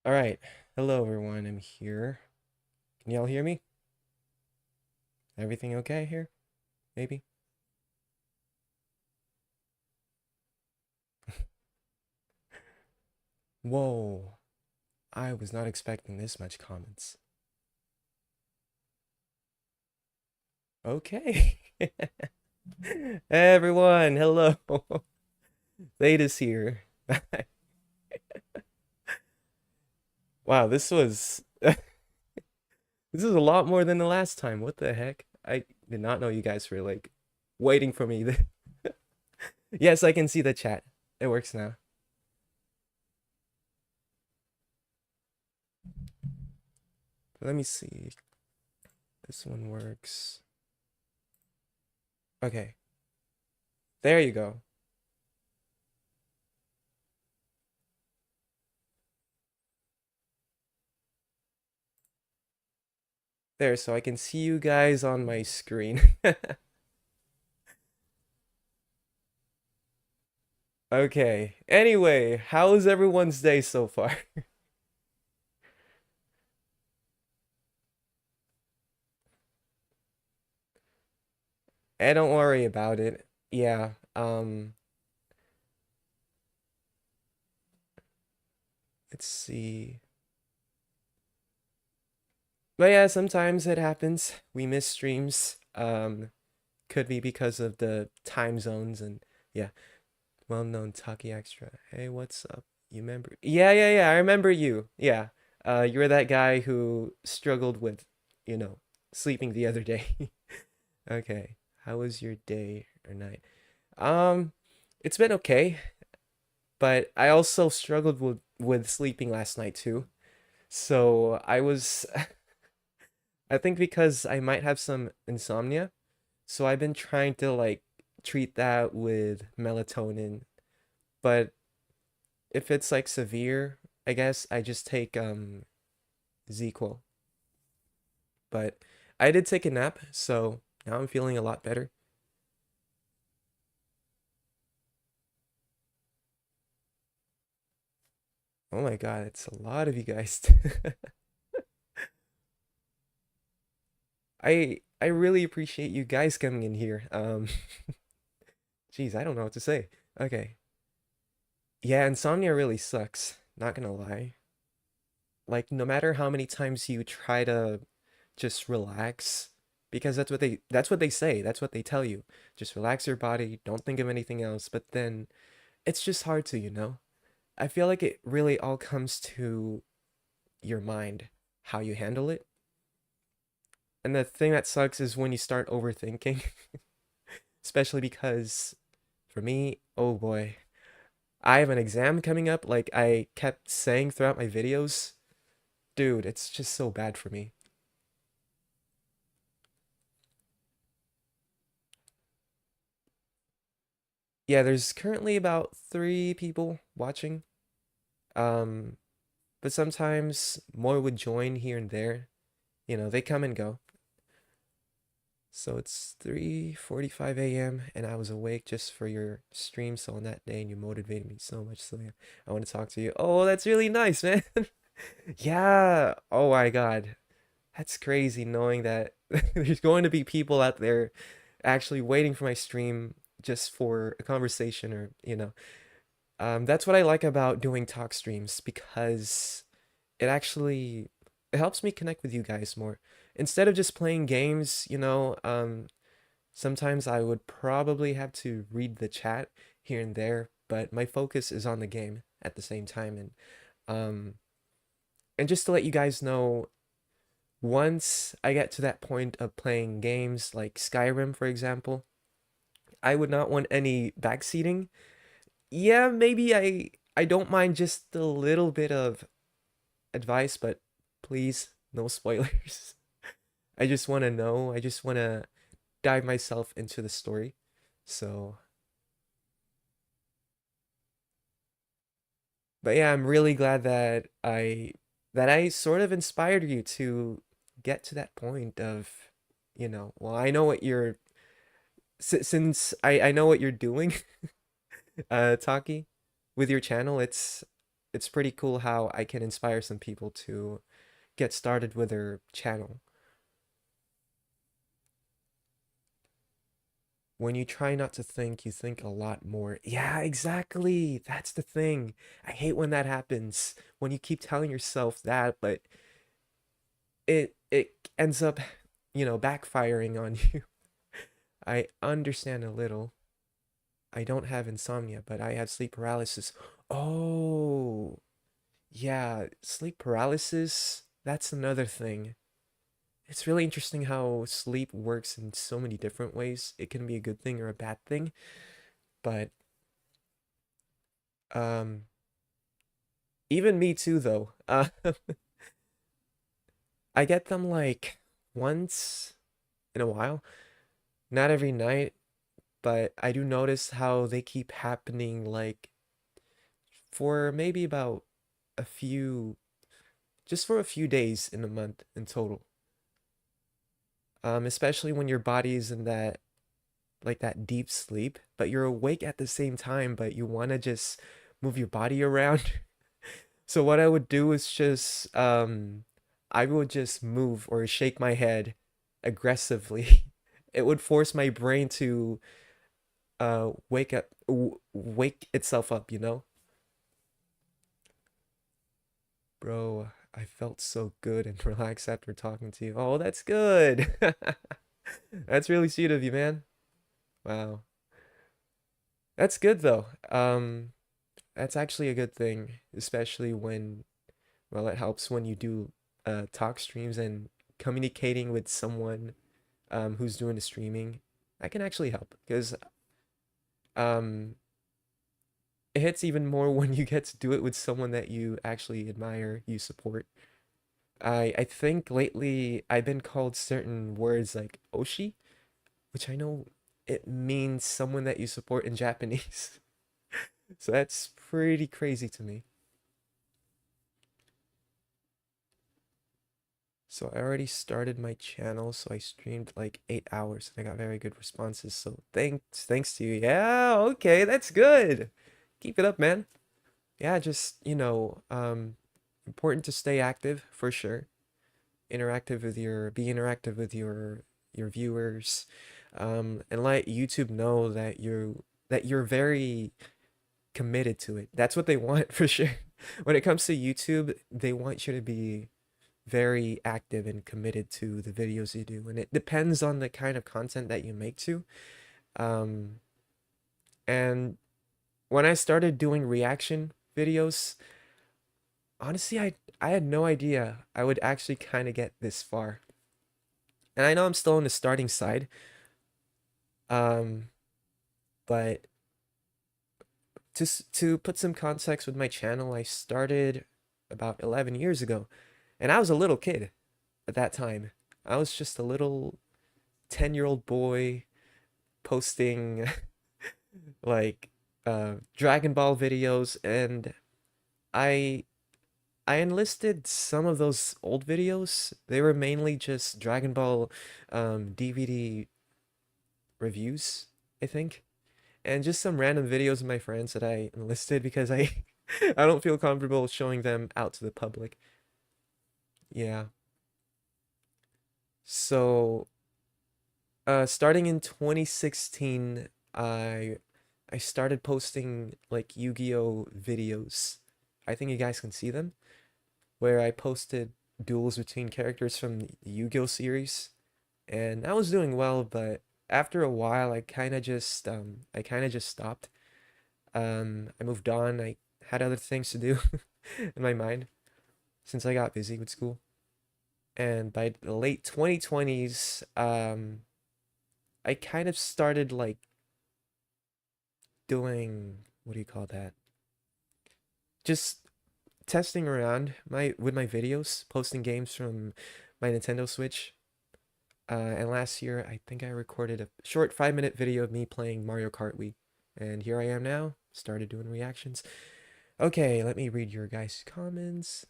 All right. Hello, everyone. I'm here. Can y'all hear me? Everything okay here? Maybe? Whoa. I was not expecting this much comments. Okay. Everyone, hello. Theta's here. Wow, this is a lot more than the last time. What the heck? I did not know you guys were like waiting for me. Yes, I can see the chat. It works now. Let me see. This one works. Okay. There you go. There, so I can see you guys on my screen. Okay. Anyway, how's everyone's day so far? Don't worry about it. Yeah. Let's see. But yeah, sometimes it happens. We miss streams. Could be because of the time zones and yeah. Well-known Taki Extra. Hey, what's up? You remember? Yeah. I remember you. Yeah. You were that guy who struggled with, you know, sleeping the other day. Okay. How was your day or night? Um, it's been okay, but I also struggled with sleeping last night too. So I was I think because I might have some insomnia, so I've been trying to like treat that with melatonin. But if it's like severe, I guess I just take ZQL. But I did take a nap, so now I'm feeling a lot better. Oh my God, it's a lot of you guys. I really appreciate you guys coming in here. Geez, I don't know what to say. Okay. Yeah, insomnia really sucks. Not gonna lie. Like, no matter how many times you try to just relax, because that's what they say, that's what they tell you. Just relax your body, don't think of anything else, but then it's just hard to, you know? I feel like it really all comes to your mind, how you handle it. And the thing that sucks is when you start overthinking, especially because for me, oh boy, I have an exam coming up, like I kept saying throughout my videos. Dude, it's just so bad for me. Yeah, there's currently about 3 people watching. Um, but sometimes more would join here and there. You know, they come and go. So it's 3:45 a.m. and I was awake just for your stream. So on that day, and you motivated me so much. So yeah, I want to talk to you. Oh, that's really nice, man. Yeah. Oh my God. That's crazy knowing that there's going to be people out there actually waiting for my stream just for a conversation or, you know. That's what I like about doing talk streams because it actually it helps me connect with you guys more. Instead of just playing games, sometimes I would probably have to read the chat here and there, but my focus is on the game at the same time. Um, and just to let you guys know, once I get to that point of playing games like Skyrim, for example, I would not want any backseating. Yeah, maybe I don't mind just a little bit of advice, but please, no spoilers. I just want to know. I just want to dive myself into the story. So, but yeah, I'm really glad that I sort of inspired you to get to that point of, well, I know what you're since I know what you're doing, Taki, with your channel. it's pretty cool how I can inspire some people to get started with their channel. When you try not to think, you think a lot more. Yeah, exactly. That's the thing. I hate when that happens. When you keep telling yourself that, but it ends up, backfiring on you. I understand a little. I don't have insomnia, but I have sleep paralysis. Oh, yeah, sleep paralysis, that's another thing. It's really interesting how sleep works in so many different ways. It can be a good thing or a bad thing, but um even me too though. I get them like once in a while, not every night, but I do notice how they keep happening like for maybe about a few just for a few days in a month in total. Especially when your body is in that like that deep sleep, but you're awake at the same time, but you want to just move your body around. So what I would do is just I would just move or shake my head aggressively. It would force my brain to wake itself up, you know? Bro, I felt so good and relaxed after talking to you. Oh, that's good. That's really sweet of you, man. Wow. That's good though. That's actually a good thing, especially when, well, it helps when you do talk streams and communicating with someone who's doing the streaming. That can actually help because um, it hits even more when you get to do it with someone that you actually admire, you support. I think lately I've been called certain words like oshi, which I know it means someone that you support in Japanese. So that's pretty crazy to me. So I already started my channel, so I streamed like 8 hours and I got very good responses. So thanks to you. Yeah, okay, that's good. Keep it up, man. Yeah, just, important to stay active for sure. Be interactive with your viewers. And let YouTube know that you're very committed to it. That's what they want for sure. When it comes to YouTube, they want you to be very active and committed to the videos you do, and it depends on the kind of content that you make too. Um, and when I started doing reaction videos, honestly, I had no idea I would actually kind of get this far. And I know I'm still on the starting side, um, but to put some context with my channel, I started about 11 years ago, and I was a little kid at that time. I was just a little 10-year-old boy posting like Dragon Ball videos, and I I enlisted some of those old videos. They were mainly just Dragon Ball DVD reviews, I think, and just some random videos of my friends that I enlisted because I I don't feel comfortable showing them out to the public. Yeah. So, starting in 2016, I started posting like Yu-Gi-Oh videos. I think you guys can see them, where I posted duels between characters from the Yu-Gi-Oh series, and I was doing well, but after a while, I kind of just stopped. I moved on. I had other things to do in my mind since I got busy with school. And by the late 2020s, I kind of started like doing, what do you call that? Just testing around my with my videos, posting games from my Nintendo Switch. And last year, I think I recorded a short 5-minute video of me playing Mario Kart Wii. And here I am now, started doing reactions. Okay, let me read your guys' comments.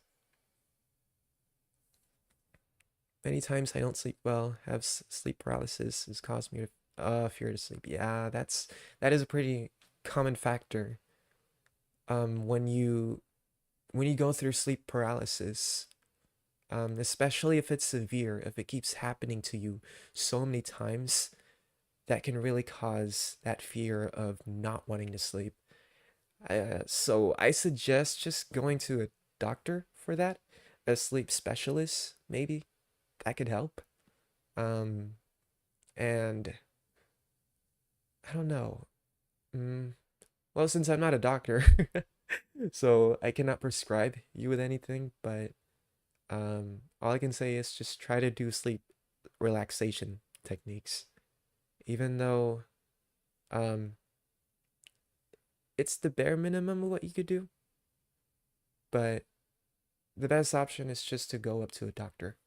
Many times I don't sleep well, have sleep paralysis has caused me to fear to sleep. Yeah, that is a pretty common factor. When you when you go through sleep paralysis, especially if it's severe, if it keeps happening to you so many times, that can really cause that fear of not wanting to sleep. So I suggest just going to a doctor for that, a sleep specialist, maybe that could help. Um, and I don't know. Mm, well, since I'm not a doctor, so I cannot prescribe you with anything, but all I can say is just try to do sleep relaxation techniques. Even though um, it's the bare minimum of what you could do, but the best option is just to go up to a doctor.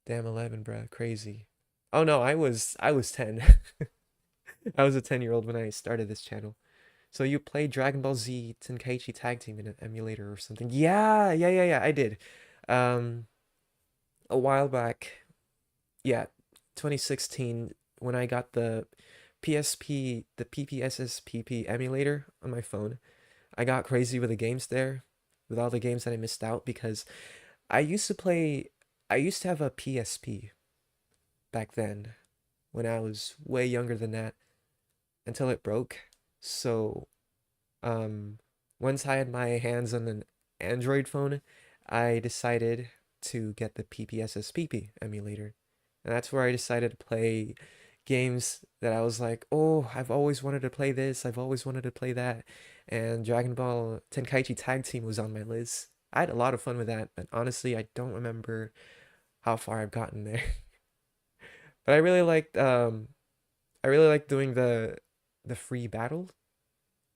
Damn 11, bruh, crazy. Oh no, I was 10. I was a 10-year-old when I started this channel. So you played Dragon Ball Z Tenkaichi Tag Team in an emulator or something? Yeah, yeah, yeah, yeah, I did. Um, a while back, yeah, 2016, when I got the PSP, the PPSSPP emulator on my phone. I got crazy with the games there, with all the games that I missed out because I used to play, I used to have a PSP back then when I was way younger than that until it broke. So, um, once I had my hands on an Android phone, I decided to get the PPSSPP emulator. And that's where I decided to play games that I was like, oh, I've always wanted to play this, I've always wanted to play that. And Dragon Ball Tenkaichi Tag Team was on my list. I had a lot of fun with that, but honestly, I don't remember how far I've gotten there. But I really liked doing the free battle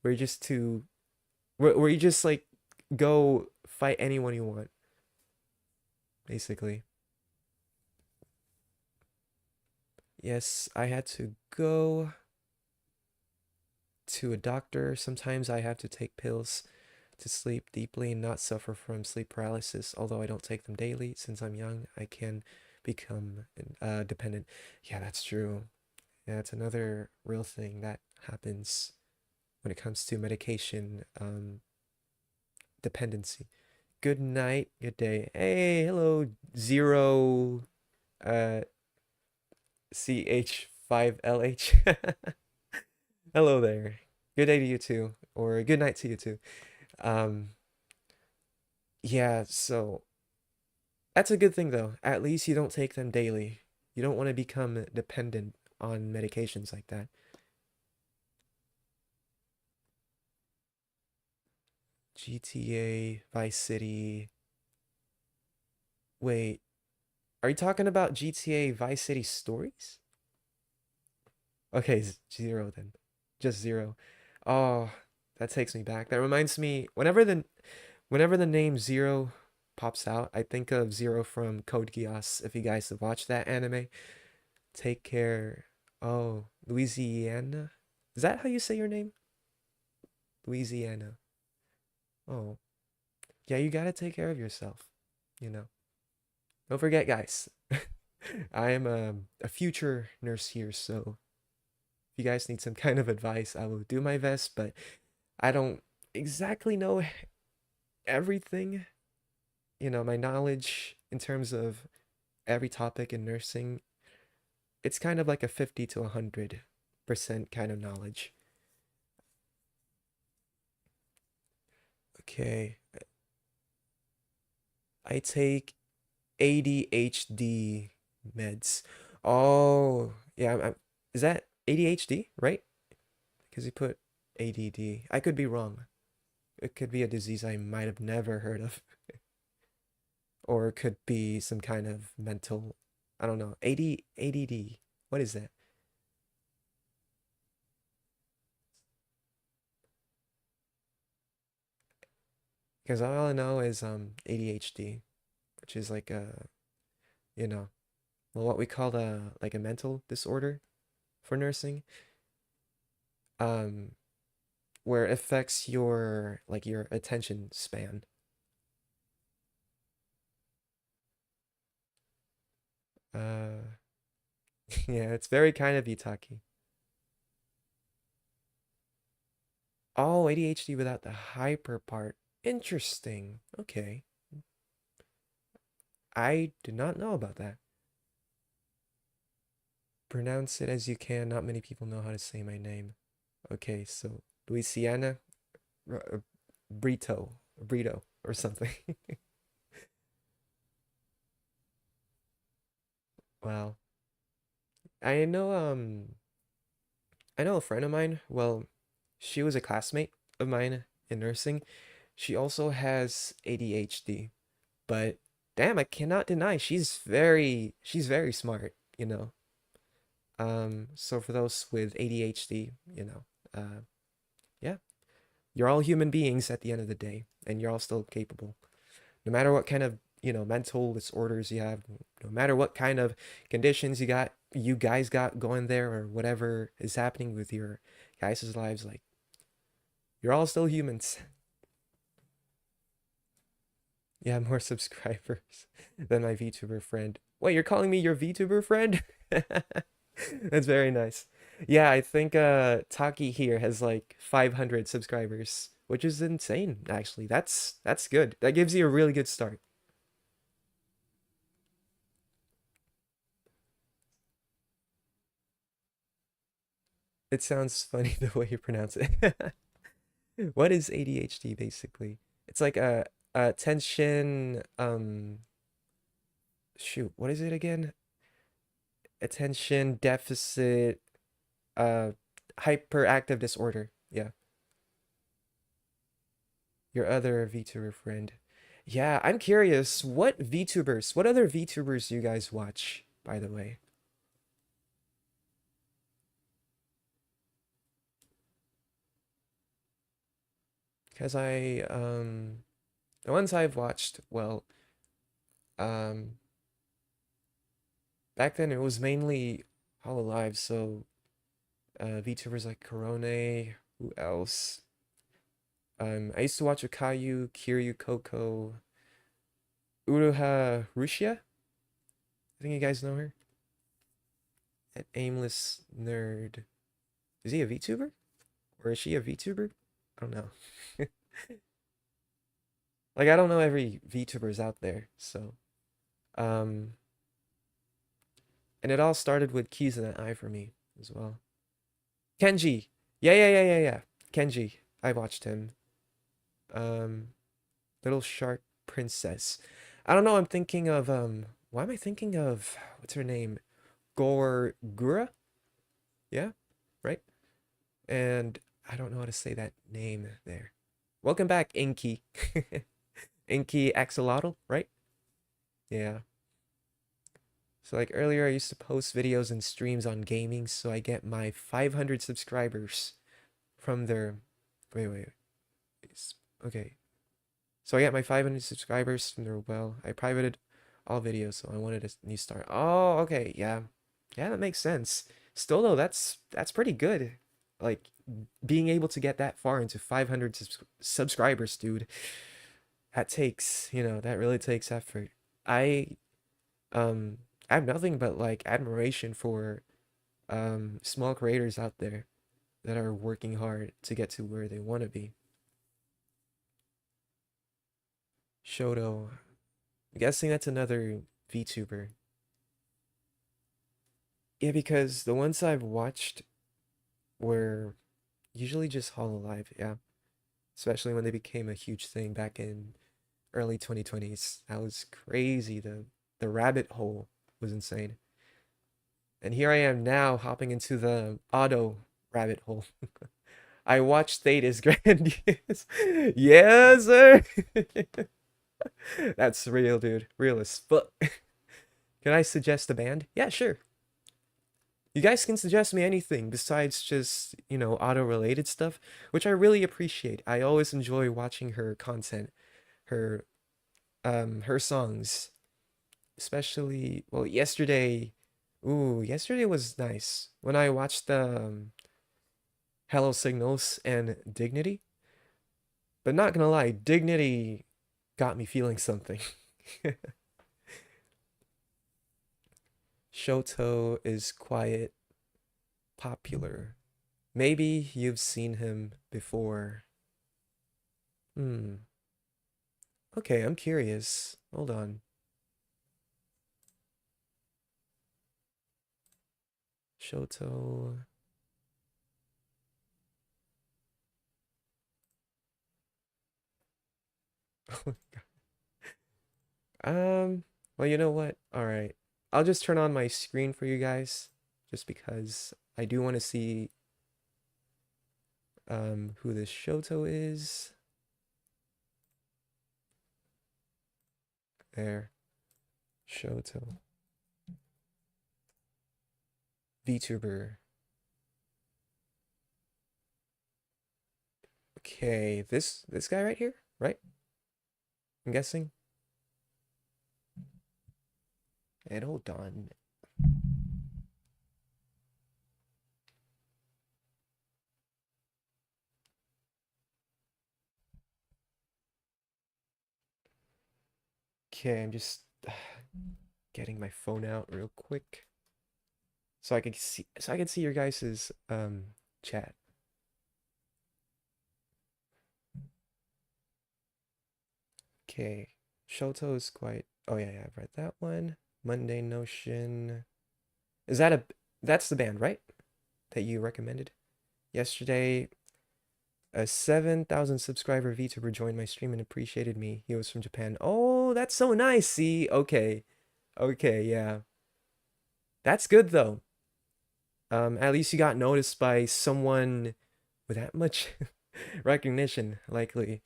where you just to where you just like go fight anyone you want, basically. Yes, I had to go to a doctor. Sometimes I have to take pills to sleep deeply and not suffer from sleep paralysis. Although I don't take them daily, since I'm young, I can become dependent. Yeah, that's true. Yeah, it's another real thing that happens when it comes to medication dependency. Good night, good day. Hey, hello, zero uh CH5LH. Hello there. Good day to you too, or good night to you too. Um, yeah, so that's a good thing though. At least you don't take them daily. You don't want to become dependent on medications like that. GTA, Vice City. Wait, are you talking about GTA Vice City stories? Okay, zero then. Just zero. Oh, that takes me back. That reminds me, whenever the name Zero pops out, I think of Zero from Code Geass. If you guys have watched that anime, take care. Oh, Louisiana? Is that how you say your name? Louisiana. Oh, yeah, you gotta take care of yourself. You know. Don't forget, guys. I am a future nurse here, so if you guys need some kind of advice, I will do my best, but I don't exactly know everything. You know, my knowledge in terms of every topic in nursing, it's kind of like a 50 to 100% kind of knowledge. Okay, I take ADHD meds. Oh, yeah, is that ADHD, right? Because you put ADD. I could be wrong. It could be a disease I might have never heard of. Or it could be some kind of mental, I don't know, ADD. What is that? Because all I know is ADHD, which is like a, you know, well, what we call a like a mental disorder for nursing, um, where it affects your like your attention span. Uh, yeah, it's very kind of you, Taki. Oh, ADHD without the hyper part. Interesting. Okay. I did not know about that. Pronounce it as you can. Not many people know how to say my name. Okay, so Louisiana Brito, Brito or something. Wow. I know I know a friend of mine. Well, she was a classmate of mine in nursing. She also has ADHD, but damn, I cannot deny she's very smart, you know. So for those with ADHD, yeah, you're all human beings at the end of the day, and you're all still capable. No matter what kind of, mental disorders you have, no matter what kind of conditions you guys got going there, or whatever is happening with your guys' lives, like, you're all still humans. Yeah, more subscribers than my VTuber friend. Wait, you're calling me your VTuber friend? That's very nice. Yeah, I think Taki here has like 500 subscribers, which is insane actually. That's good. That gives you a really good start. It sounds funny the way you pronounce it. What is ADHD basically? It's like a attention shoot, what is it again? Attention deficit uh hyperactive disorder. Yeah, your other VTuber friend. Yeah, I'm curious, what other VTubers do you guys watch, by the way? Because the ones I've watched, well, um, back then it was mainly Hololive, so VTubers like Korone, who else? I used to watch Akayu, Kiryu Coco, Uruha Rushia. I think you guys know her. An aimless nerd. Is he a VTuber? Or is she a VTuber? I don't know. Like, I don't know every VTubers out there, so um and it all started with Keys in that Eye for me as well. Kenji. Yeah. Kenji. I watched him. Um Little Shark Princess. I don't know, I'm thinking of why am I thinking of what's her name? Gura? Yeah, right? And I don't know how to say that name there. Welcome back, Inky. Inky Axolotl, right? Yeah. So like earlier I used to post videos and streams on gaming, so I get my 500 subscribers from their wait. Okay. So I get my 500 subscribers from their I privated all videos, so I wanted a new start. Oh, okay. Yeah. Yeah, that makes sense. Still though, that's pretty good. Like being able to get that far into 500 subscribers, dude. That takes, that really takes effort. I um I have nothing but like admiration for small creators out there that are working hard to get to where they want to be. Shoto, I'm guessing that's another VTuber. Yeah, because the ones I've watched were usually just Hololive, yeah. Especially when they became a huge thing back in early 2020s. That was crazy. The rabbit hole was insane. And here I am now hopping into the auto rabbit hole. I watched Thetis Grandiose. Yes, sir. That's real, dude. Real as fuck. Can I suggest a band? Yeah, sure. You guys can suggest me anything besides just, auto related stuff, which I really appreciate. I always enjoy watching her content, her her songs, especially, well, yesterday was nice when I watched the Hello Signals and Dignity. But not gonna lie, Dignity got me feeling something. Shoto is quiet, popular. Maybe you've seen him before. Hmm. Okay, I'm curious. Hold on. Shoto. Um, well, you know what? All right. I'll just turn on my screen for you guys just because I do want to see who this Shoto is. There. Shoto. VTuber. Okay, this guy right here, right? I'm guessing. And hold on. Okay, I'm just getting my phone out real quick so I can see your guys's chat. Okay. Shoto is quite. Oh yeah, yeah, I've read that one. Mundane Notion. Is that a that's the band, right? That you recommended? Yesterday, a 7,000 subscriber VTuber joined my stream and appreciated me. He was from Japan. Oh, that's so nice. See, okay. Okay, yeah. That's good though. At least you got noticed by someone with that much recognition, likely,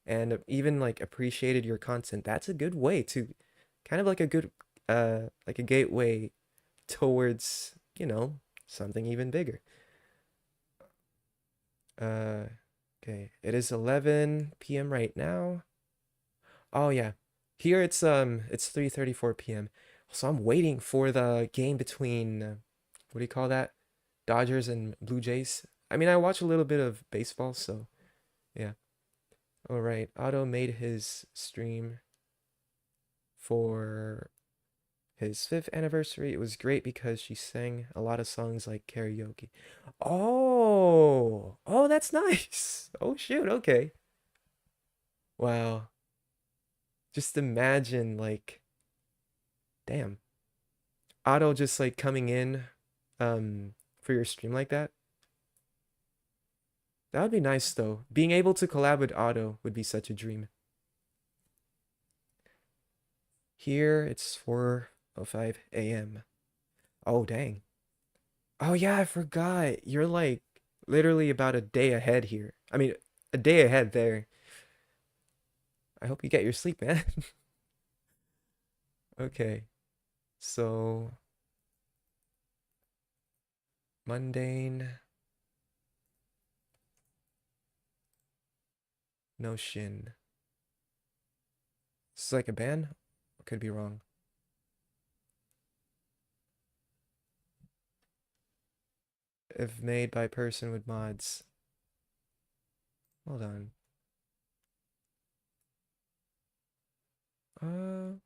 and even like appreciated your content. That's a good way to kind of like a good like a gateway towards, something even bigger. Uh okay, it is 11 p.m. right now. Oh yeah. Here it's 3:34 p.m. So I'm waiting for the game between what do you call that? Dodgers and Blue Jays. I mean, I watch a little bit of baseball, so yeah. All right. Otto made his stream for his 5th anniversary. It was great because she sang a lot of songs like karaoke. Oh, oh, that's nice. Oh, shoot. Okay. Wow. Just imagine, like, damn, Otto just like coming in, for your stream like that. That would be nice, though. Being able to collab with Otto would be such a dream. Here it's 4:05 a.m. Oh, dang. Oh yeah, I forgot. You're like literally about a day ahead here. I mean, a day ahead there. I hope you get your sleep, man. Okay. So, mundane notion. This is like a band? I could be wrong. If made by person with mods. Hold on. Uh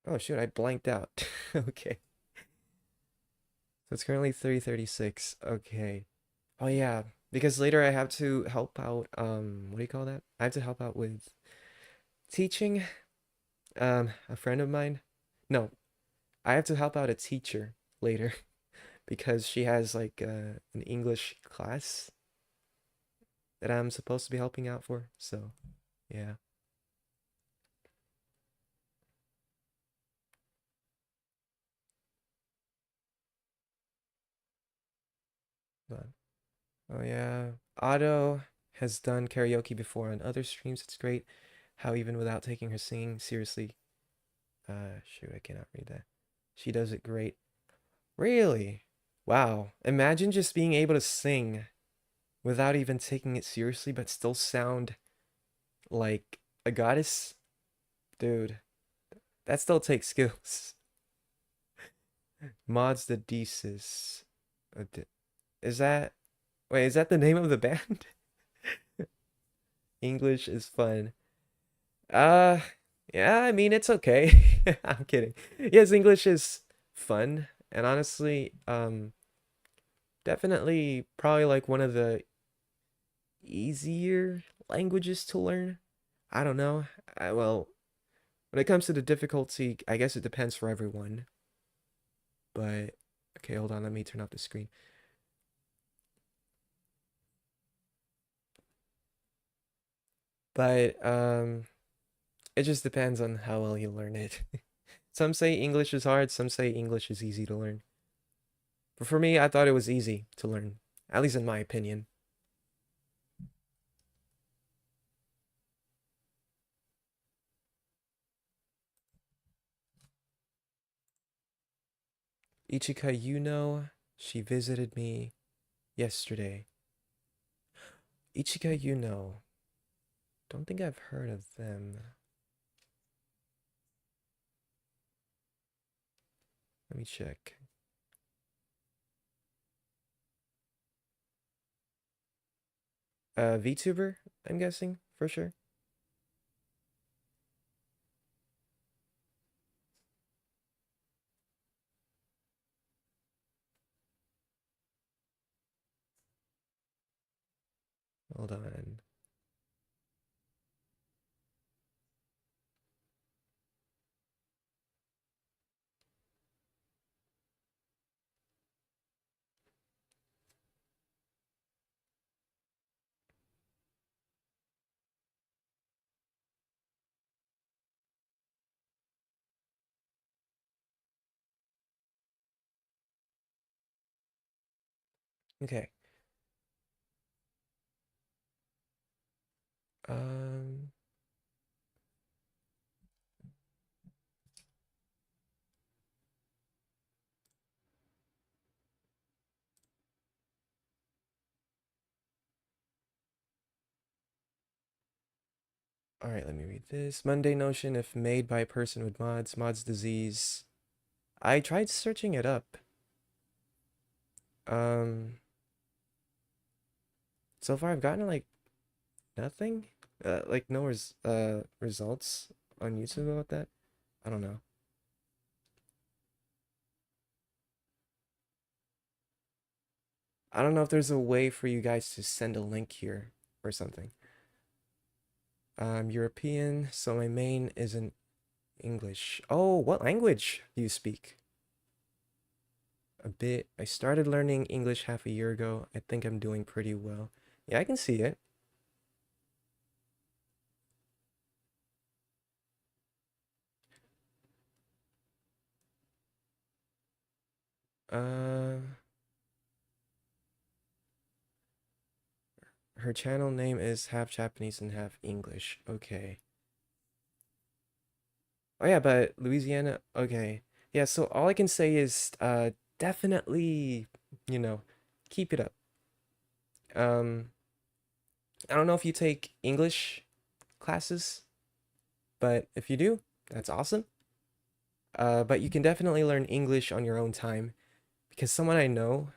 oh shoot, I blanked out. Okay. So it's currently 3:36. Okay. Oh yeah, because later I have to help out, what do you call that? I have to help out with teaching a friend of mine. No, I have to help out a teacher later because she has like an English class that I'm supposed to be helping out for. So, yeah. But, oh yeah, Otto has done karaoke before on other streams. It's great how even without taking her singing seriously, shoot, I cannot read that. She does it great. Really? Wow. Imagine just being able to sing without even taking it seriously, but still sound like a goddess. Dude, that still takes skills. Mods the Desis. Is that. Wait, is that the name of the band? English is fun. Uh, yeah, I mean, it's okay. I'm kidding. Yes, English is fun. And honestly, definitely probably like one of the easier languages to learn. I don't know. Well, when it comes to the difficulty, I guess it depends for everyone. But okay, hold on, let me turn off the screen. But it just depends on how well you learn it. Some say English is hard, some say English is easy to learn. But for me, I thought it was easy to learn, at least in my opinion. Ichika Yuno, she visited me yesterday. Ichika Yuno. Don't think I've heard of them. Let me check. VTuber, I'm guessing, for sure. Hold on. Okay. Um, all right, let me read this. Mundane Notion, if made by a person with mods disease. I tried searching it up. Um, so far I've gotten like nothing. Like no results on YouTube about that. I don't know. I don't know if there's a way for you guys to send a link here or something. I'm European, so my main isn't English. Oh, what language do you speak? A bit. I started learning English half a year ago. I think I'm doing pretty well. Yeah, I can see it. Uh, her channel name is half Japanese and half English. Okay. Oh yeah, but Louisiana. Okay. Yeah, so all I can say is definitely, you know, keep it up. Um, I don't know if you take English classes, but if you do, that's awesome. But you can definitely learn English on your own time because someone I know,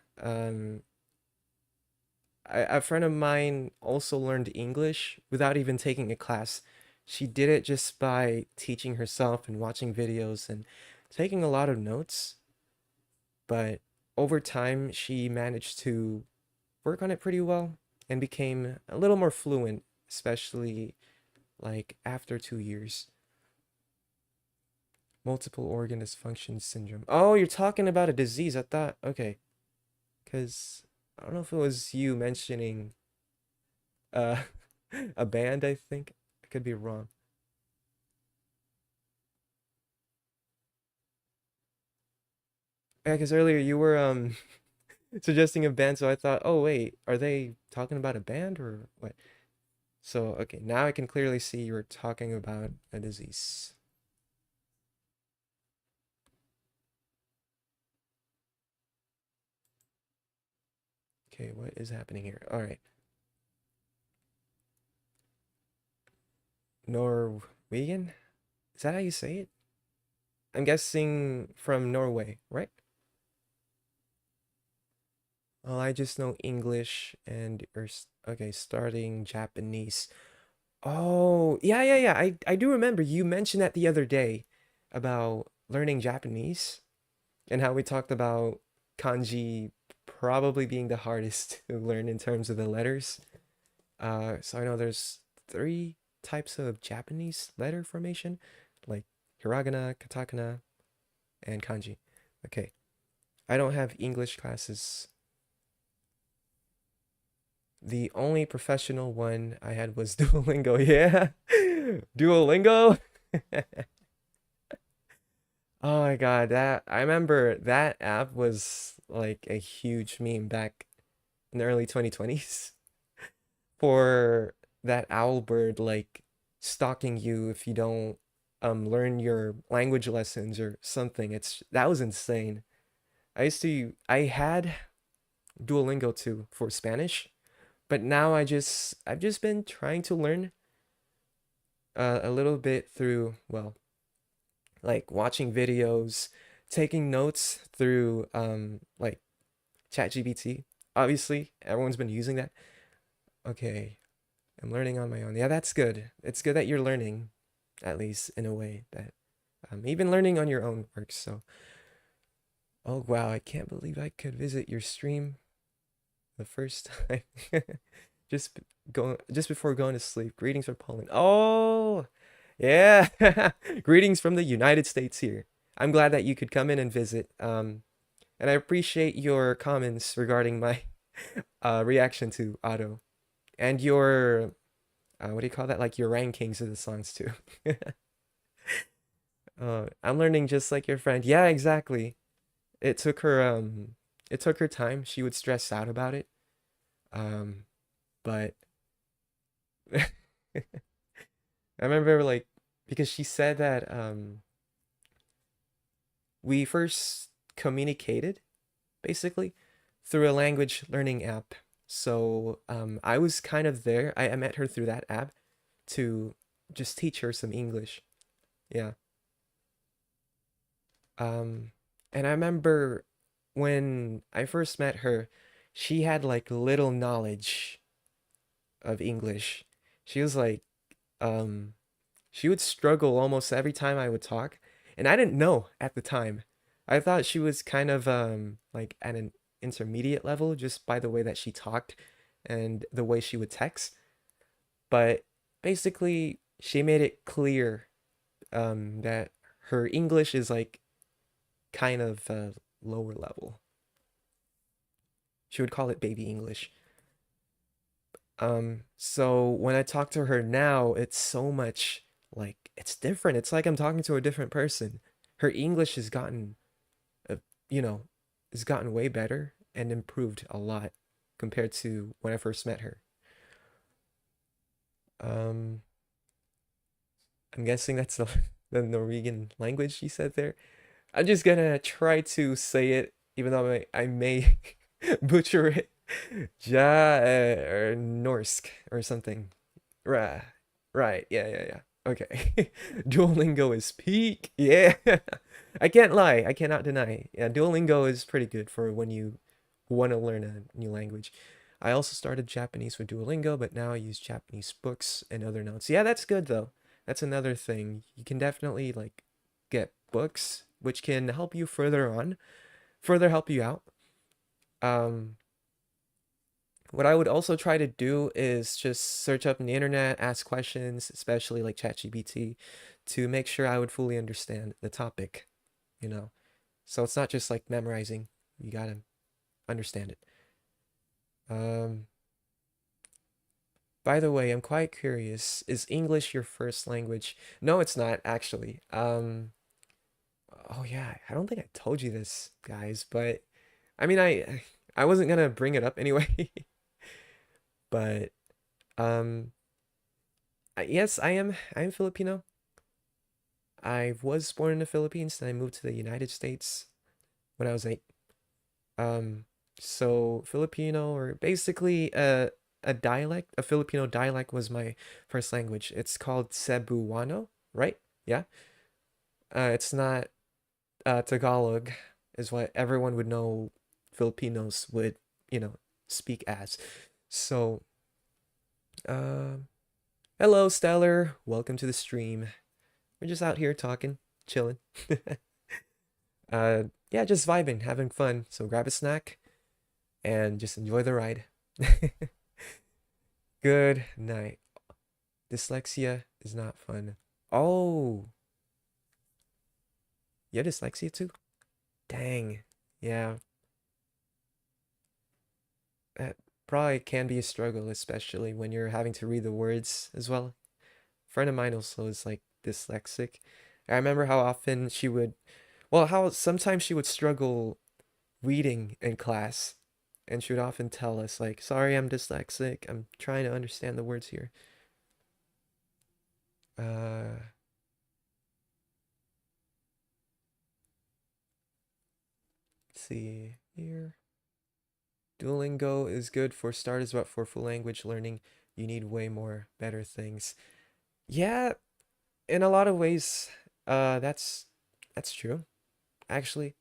a friend of mine also learned English without even taking a class. She did it just by teaching herself and watching videos and taking a lot of notes. But over time, she managed to work on it pretty well and became a little more fluent, especially like after 2 years. Multiple organ dysfunction syndrome. Oh, you're talking about a disease. I thought, okay, because I don't know if it was you mentioning uh a band, I think. I could be wrong. Yeah, because earlier you were suggesting a band, so I thought, oh wait, are they talking about a band or what? So okay, now I can clearly see you were talking about a disease. Okay, what is happening here? All right. Norwegian? Is that how you say it? I'm guessing from Norway, right? Well, I just know English and okay, starting Japanese. Oh, yeah, yeah, yeah. I do remember you mentioned that the other day about learning Japanese. and how we talked about kanji probably being the hardest to learn in terms of the letters. So I know there's three types of Japanese letter formation, like hiragana, katakana, and kanji. Okay, I don't have English classes. The only professional one I had was Duolingo. Yeah, Duolingo. Oh my God, that I remember that app was like a huge meme back in the early 2020s for that owl bird like stalking you if you don't learn your language lessons or something. It's that was insane. I had Duolingo too for Spanish, but now I've just been trying to learn a little bit through, well, like watching videos, taking notes through like ChatGPT. Obviously, everyone's been using that. Okay, I'm learning on my own. Yeah, that's good. It's good that you're learning, at least in a way that even learning on your own works. So, oh wow, I can't believe I could visit your stream the first time. just just before going to sleep. Greetings from Poland. Oh, yeah. Greetings from the United States here. I'm glad that you could come in and visit. And I appreciate your comments regarding my reaction to Otto and your what do you call that? Like your rankings of the songs too. I'm learning just like your friend. Yeah, exactly. It took her it took her time. She would stress out about it. Um, but I remember like because she said that we first communicated basically through a language learning app. So I was kind of there. I met her through that app to just teach her some English. Yeah. Um, and I remember when I first met her, she had like little knowledge of English. She was like, um, she would struggle almost every time I would talk, and I didn't know at the time. I thought she was kind of like at an intermediate level just by the way that she talked and the way she would text. But basically, she made it clear that her English is like kind of lower level. She would call it baby English. So when I talk to her now, it's so much like it's different. It's like I'm talking to a different person. Her English has gotten, uh, you know, has gotten way better and improved a lot compared to when I first met her. Um, I'm guessing that's the the Norwegian language she said there. I'm just gonna try to say it, even though I may butcher it. Ja or Norsk or something. Right. Right. Yeah, yeah, yeah. Okay. Duolingo is peak. Yeah. I can't lie. I cannot deny. Yeah, Duolingo is pretty good for when you want to learn a new language. I also started Japanese with Duolingo, but now I use Japanese books and other notes. Yeah, that's good though. That's another thing. You can definitely like get books which can help you further on, further help you out. Um, what I would also try to do is just search up on the internet, ask questions, especially like ChatGPT, to make sure I would fully understand the topic, you know. So it's not just like memorizing. You gotta understand it. Um, by the way, I'm quite curious. Is English your first language? No, it's not actually. Oh yeah, I don't think I told you this, guys, but I mean, I wasn't gonna bring it up anyway, but um, yes, I am Filipino. I was born in the Philippines, and I moved to the United States when I was 8. Um, so Filipino, or basically a dialect, a Filipino dialect was my first language. It's called Cebuano, right? Yeah. It's not Tagalog is what everyone would know Filipinos would, you know, speak as. So, um, hello, Stellar. Welcome to the stream. We're just out here talking, chilling. Yeah, just vibing, having fun. So grab a snack and just enjoy the ride. Good night. Dyslexia is not fun. Oh, you have dyslexia too? Dang. Yeah, that probably can be a struggle, especially when you're having to read the words as well. A friend of mine also is like dyslexic. I remember how often she would, well, how sometimes she would struggle reading in class, and she would often tell us like, "Sorry, I'm dyslexic. I'm trying to understand the words here." Let's see here. Duolingo is good for starters, but for full language learning, you need way more better things. Yeah, in a lot of ways, that's true. Actually,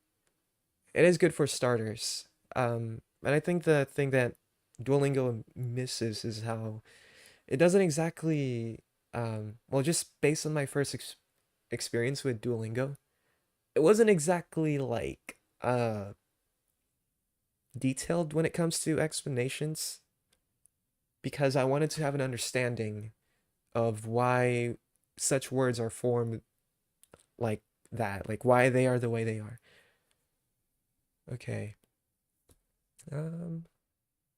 it is good for starters. And I think the thing that Duolingo misses is how it doesn't exactly, well, just based on my first experience with Duolingo, it wasn't exactly like detailed when it comes to explanations because I wanted to have an understanding of why such words are formed like that, like why they are the way they are. Okay. Um,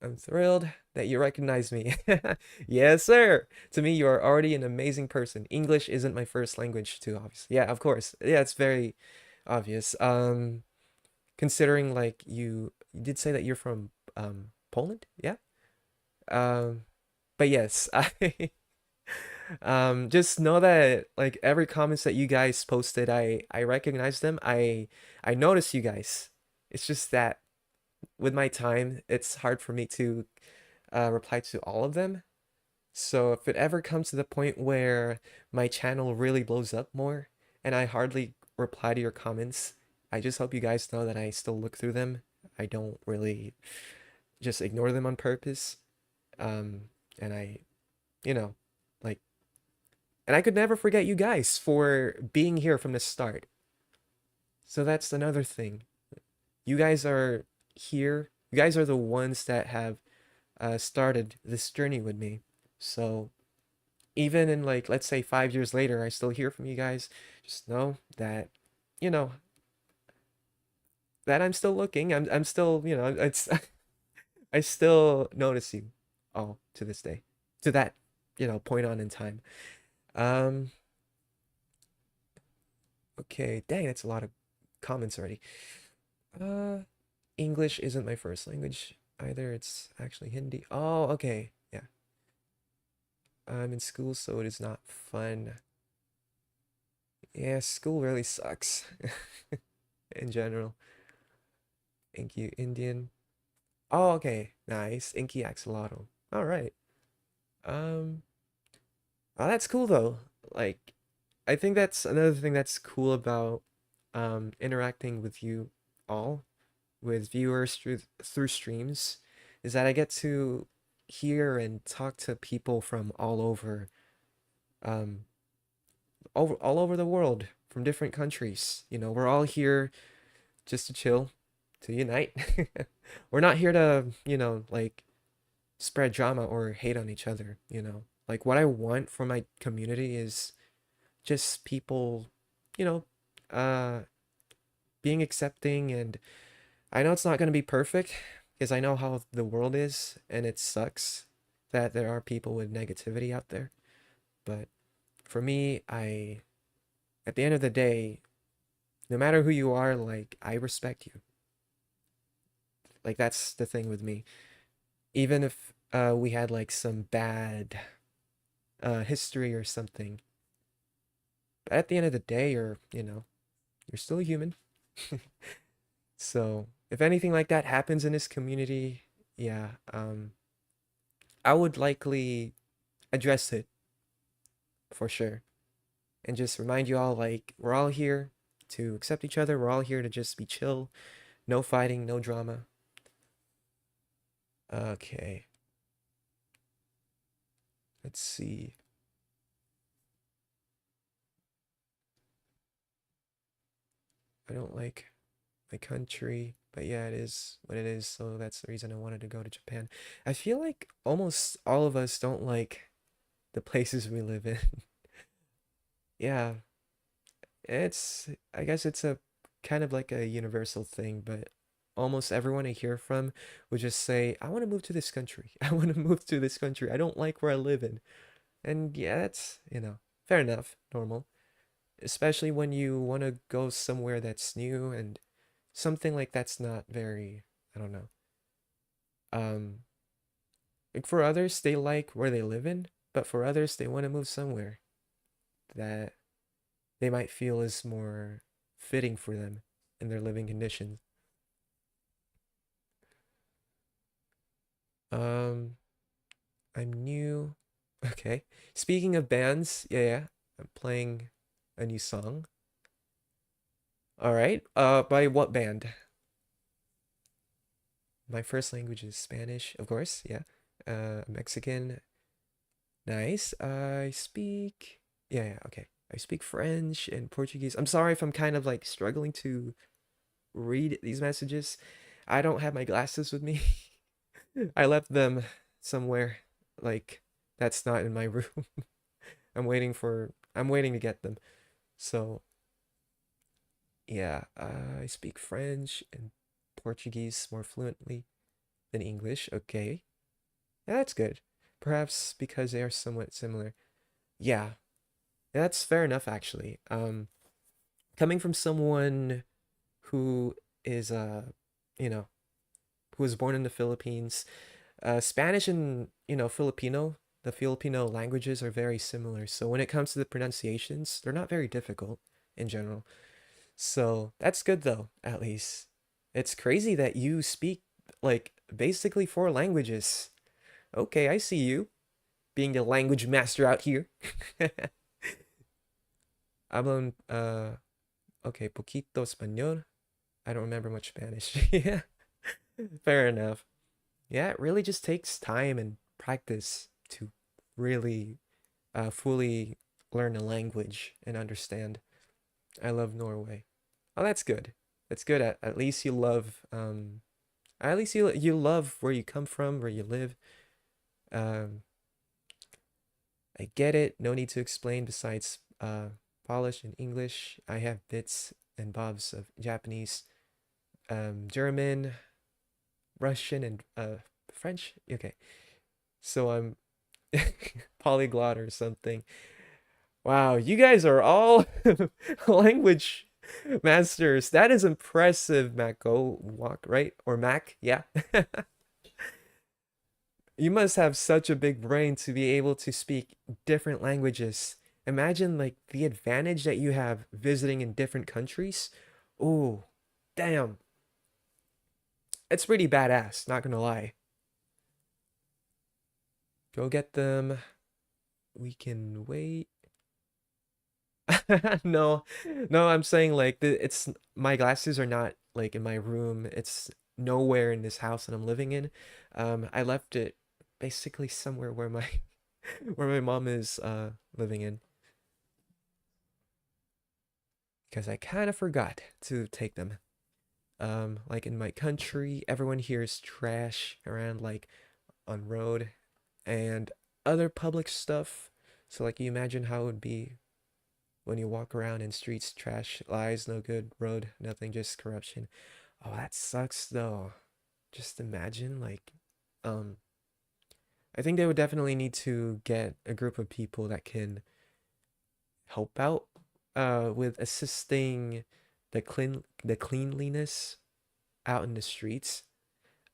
I'm thrilled that you recognize me. Yes, sir. To me, you are already an amazing person. English isn't my first language, too, obviously. Yeah, of course. Yeah, it's very obvious. Considering like you did say that you're from Poland, yeah? Um, but yes, I just know that like every comments that you guys posted, I recognize them. I notice you guys. It's just that with my time, it's hard for me to reply to all of them. So if it ever comes to the point where my channel really blows up more and I hardly reply to your comments, I just hope you guys know that I still look through them. I don't really just ignore them on purpose. And I, you know, like, and I could never forget you guys for being here from the start. So that's another thing. You guys are here. You guys are the ones that have started this journey with me. So even in like let's say 5 years later, I still hear from you guys. Just know that, you know, that I'm still looking. I'm still, you know, it's I still notice you all to this day, to that, point on in time. Um, okay, dang, that's a lot of comments already. Uh, English isn't my first language either. It's actually Hindi. Oh, okay, yeah. I'm in school, so it is not fun. Yeah, school really sucks in general. Thank you, Indian. Oh, okay. Nice. Inky Axolotl. All right. Um, oh, that's cool though. Like, I think that's another thing that's cool about interacting with you all, with viewers through streams, is that I get to hear and talk to people from um all over the world, from different countries. You know, we're all here just to chill, to unite. We're not here to, like spread drama or hate on each other. Like what I want for my community is just people, you know, uh being accepting, and I know it's not going to be perfect because I know how the world is and it sucks that there are people with negativity out there. But for me, I at the end of the day, no matter who you are, like I respect you. Like that's the thing with me. Even if we had like some bad history or something, but at the end of the day, you're still a human. So if anything like that happens in this community, yeah, I would likely address it for sure and just remind you all like we're all here to accept each other. We're all here to just be chill, no fighting, no drama. Okay, let's see. I don't like my country. But yeah, it is what it is, so that's the reason I wanted to go to Japan. I feel like almost all of us don't like the places we live in. Yeah, I guess it's a kind of like a universal thing, but almost everyone I hear from would just say, I want to move to this country. I want to move to this country. I don't like where I live in. And yeah, that's, fair enough, normal. Especially when you want to go somewhere that's new and something like that's not very, I don't know. Um, like for others, they like where they live in, but for others, they want to move somewhere that they might feel is more fitting for them in their living conditions. Um, I'm new. Okay. Speaking of bands, yeah, I'm playing a new song. All right. By what band? My first language is Spanish, of course. Yeah. Mexican. Nice. Yeah, okay. I speak French and Portuguese. I'm sorry if I'm kind of like struggling to read these messages. I don't have my glasses with me. I left them somewhere like that's not in my room. I'm waiting to get them. So, yeah, I speak French and Portuguese more fluently than English. Okay. Yeah, that's good. Perhaps because they are somewhat similar. Yeah, that's fair enough actually. Coming from someone who is you know, who was born in the Philippines, Spanish and, Filipino, the Filipino languages are very similar. So when it comes to the pronunciations, they're not very difficult in general. So that's good though, at least. It's crazy that you speak like basically four languages. Okay, I see you being the language master out here. Hablo, okay, poquito español. I don't remember much Spanish. Yeah, fair enough. Yeah, it really just takes time and practice to really fully learn a language and understand. I love Norway. Oh, that's good. That's good. At least you love at least you love where you come from, where you live. Um, I get it. No need to explain. Besides Polish and English, I have bits and bobs of Japanese, German, Russian, and French. Okay, so I'm polyglot or something. Wow, you guys are all language masters. That is impressive, Mac. Go walk, right? Or Mac, yeah. You must have such a big brain to be able to speak different languages. Imagine like the advantage that you have visiting in different countries. Oh, damn. It's pretty badass, not gonna lie. Go get them. We can wait. No, no, I'm saying like it's my glasses are not like in my room. It's nowhere in this house that I'm living in. I left it basically somewhere where my where my mom is living in because I kind of forgot to take them. Like in my country, everyone hears trash around like on road and other public stuff. So like you imagine how it would be when you walk around in streets, trash, lies, no good, road, nothing, just corruption. Oh, that sucks though. Just imagine like um I think they would definitely need to get a group of people that can help out with assisting the cleanliness out in the streets.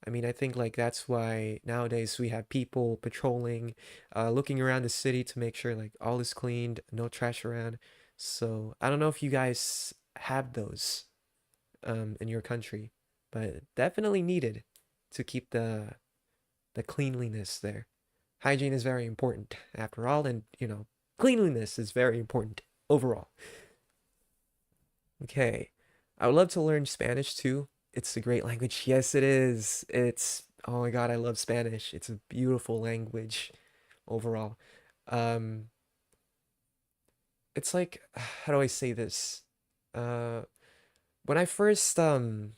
I mean, I think like that's why nowadays we have people patrolling, looking around the city to make sure like all is cleaned, no trash around. So I don't know if you guys have those in your country, but definitely needed to keep the cleanliness there. Hygiene is very important after all, and cleanliness is very important overall. Okay, I would love to learn Spanish too. It's a great language. Yes, it is. Oh my God, I love Spanish. It's a beautiful language overall. Um, it's like, how do I say this? Uh, when I first when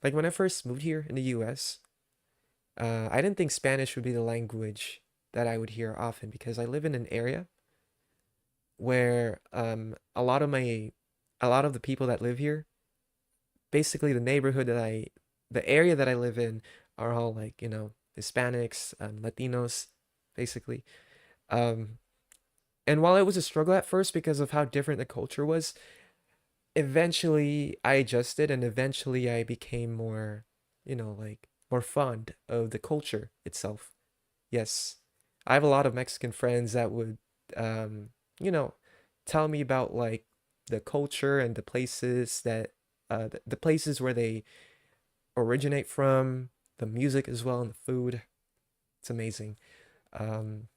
I first moved here in the US, I didn't think Spanish would be the language that I would hear often because I live in an area where a lot of the people that live here, basically the area that I live in are all like, Hispanics, Latinos, basically. Um, and while it was a struggle at first because of how different the culture was, eventually I adjusted and eventually I became more, more fond of the culture itself. Yes. I have a lot of Mexican friends that would, um, you know, tell me about like the culture and the places the places where they originate from, the music as well and the food. It's amazing. Um,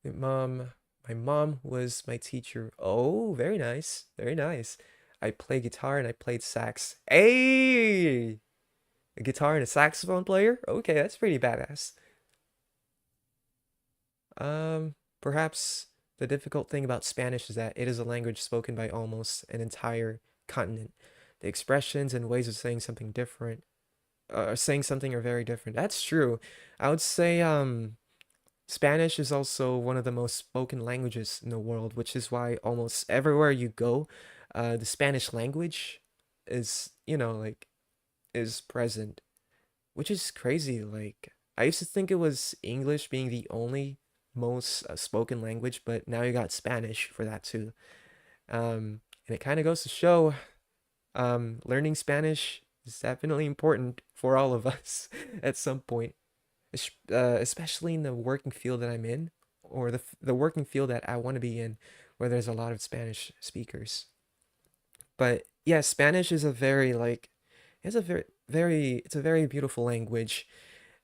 my mom, my mom was my teacher. Oh, very nice. Very nice. I play guitar and I played sax. Hey! A guitar and a saxophone player? Okay, that's pretty badass. Perhaps the difficult thing about Spanish is that it is a language spoken by almost an entire continent. The expressions and ways of saying something are very different. That's true. I would say Spanish is also one of the most spoken languages in the world, which is why almost everywhere you go, the Spanish language is, is present, which is crazy. Like, I used to think it was English being the only most spoken language, but now you got Spanish for that too. And it kind of goes to show, learning Spanish is definitely important for all of us at some point, especially in the working field that I'm in, or the working field that I want to be in, where there's a lot of Spanish speakers. But yeah, Spanish is a very like, it's a it's a very beautiful language.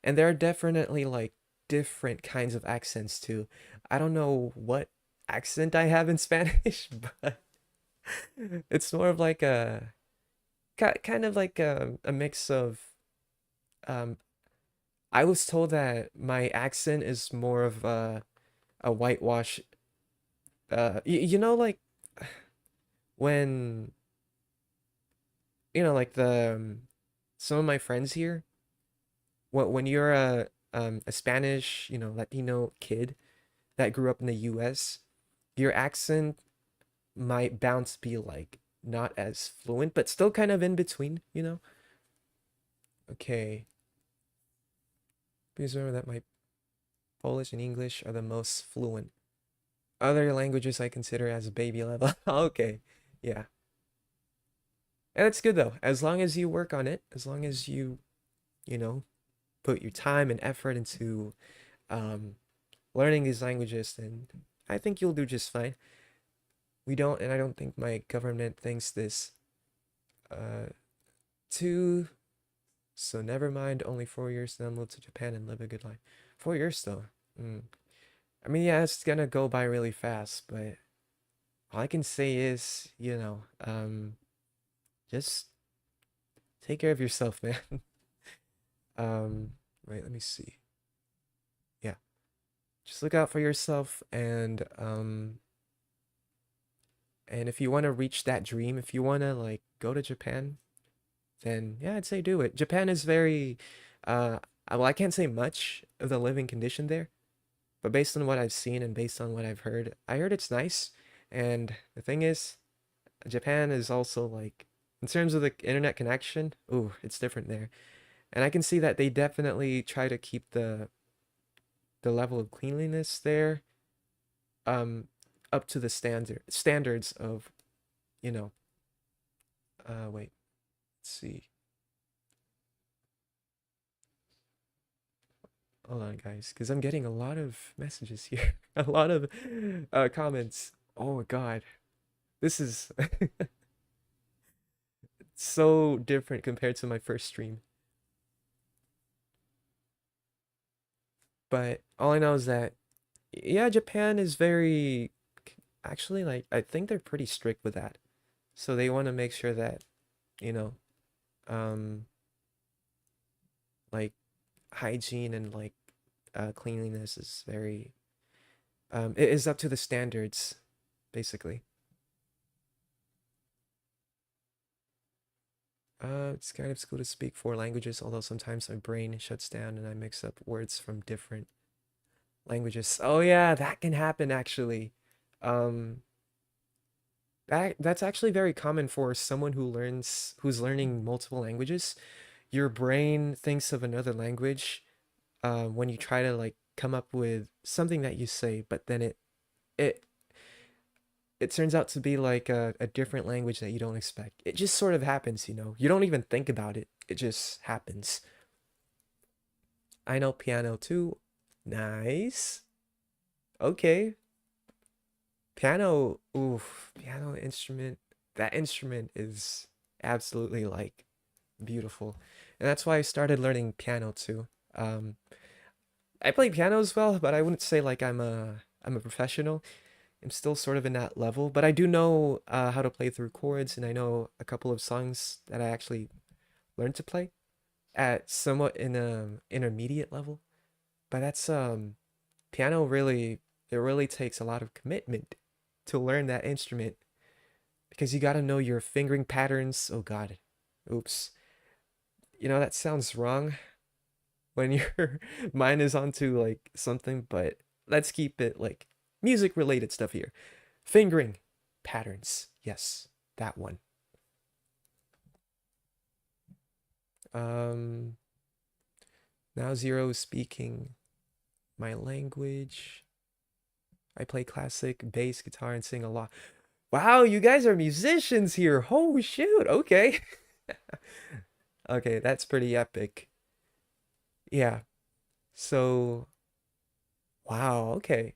And there are definitely like different kinds of accents too. I don't know what accent I have in Spanish, but it's more of like kind of like a mix of um I was told that my accent is more of a whitewash like when like the some of my friends here, when you're a Spanish, Latino kid that grew up in the US, your accent might bounce be like not as fluent, but still kind of in between. Okay. Please remember that my Polish and English are the most fluent. Other languages I consider as baby level. Okay. Yeah. And it's good though. As long as you work on it, as long as you know, put your time and effort into um learning these languages, then I think you'll do just fine. And I don't think my government thinks this uh too. So never mind, only 4 years, then move to Japan and live a good life. 4 years though. Mm. I mean, yeah, it's gonna go by really fast, but all I can say is, just take care of yourself, man. Um, wait, let me see. Yeah, just look out for yourself, and if you want to reach that dream, if you want to like go to Japan, then yeah, I'd say do it. Japan is very, well, I can't say much of the living condition there. But based on what I've seen and based on what I've heard, I heard it's nice. And the thing is, Japan is also like, in terms of the internet connection, ooh, it's different there. And I can see that they definitely try to keep the level of cleanliness there um up to the standards of, you know, wait, let's see. Hold on, guys, because I'm getting a lot of messages here, a lot of comments. Oh God, this is so different compared to my first stream. But all I know is that, yeah, Japan is very, actually, like, I think they're pretty strict with that. So they want to make sure that, you know, um, like hygiene and like cleanliness is very, it is up to the standards, basically. It's kind of cool to speak four languages, although sometimes my brain shuts down and I mix up words from different languages. Oh yeah, that can happen actually. Um, that's actually very common for someone who's learning multiple languages. Your brain thinks of another language when you try to like come up with something that you say, but then it it turns out to be like a different language that you don't expect. It just sort of happens, you know. You don't even think about it. It just happens. I know piano too. Nice. Okay. Piano, oof, piano instrument. That instrument is absolutely like beautiful. And that's why I started learning piano too. I play piano as well, but I wouldn't say like I'm a professional. I'm still sort of in that level, but I do know how to play through chords, and I know a couple of songs that I actually learned to play at somewhat in a intermediate level. But that's piano really it really takes a lot of commitment to learn that instrument because you got to know your fingering patterns. Oh God, oops. You know that sounds wrong when your mind is onto like something, but let's keep it like music related stuff here. Fingering patterns. Yes, that one. Um, now Zero is speaking my language. I play classic bass guitar and sing a lot. Wow, you guys are musicians here. Oh shoot. Okay. Okay, that's pretty epic. Yeah. So, wow, okay.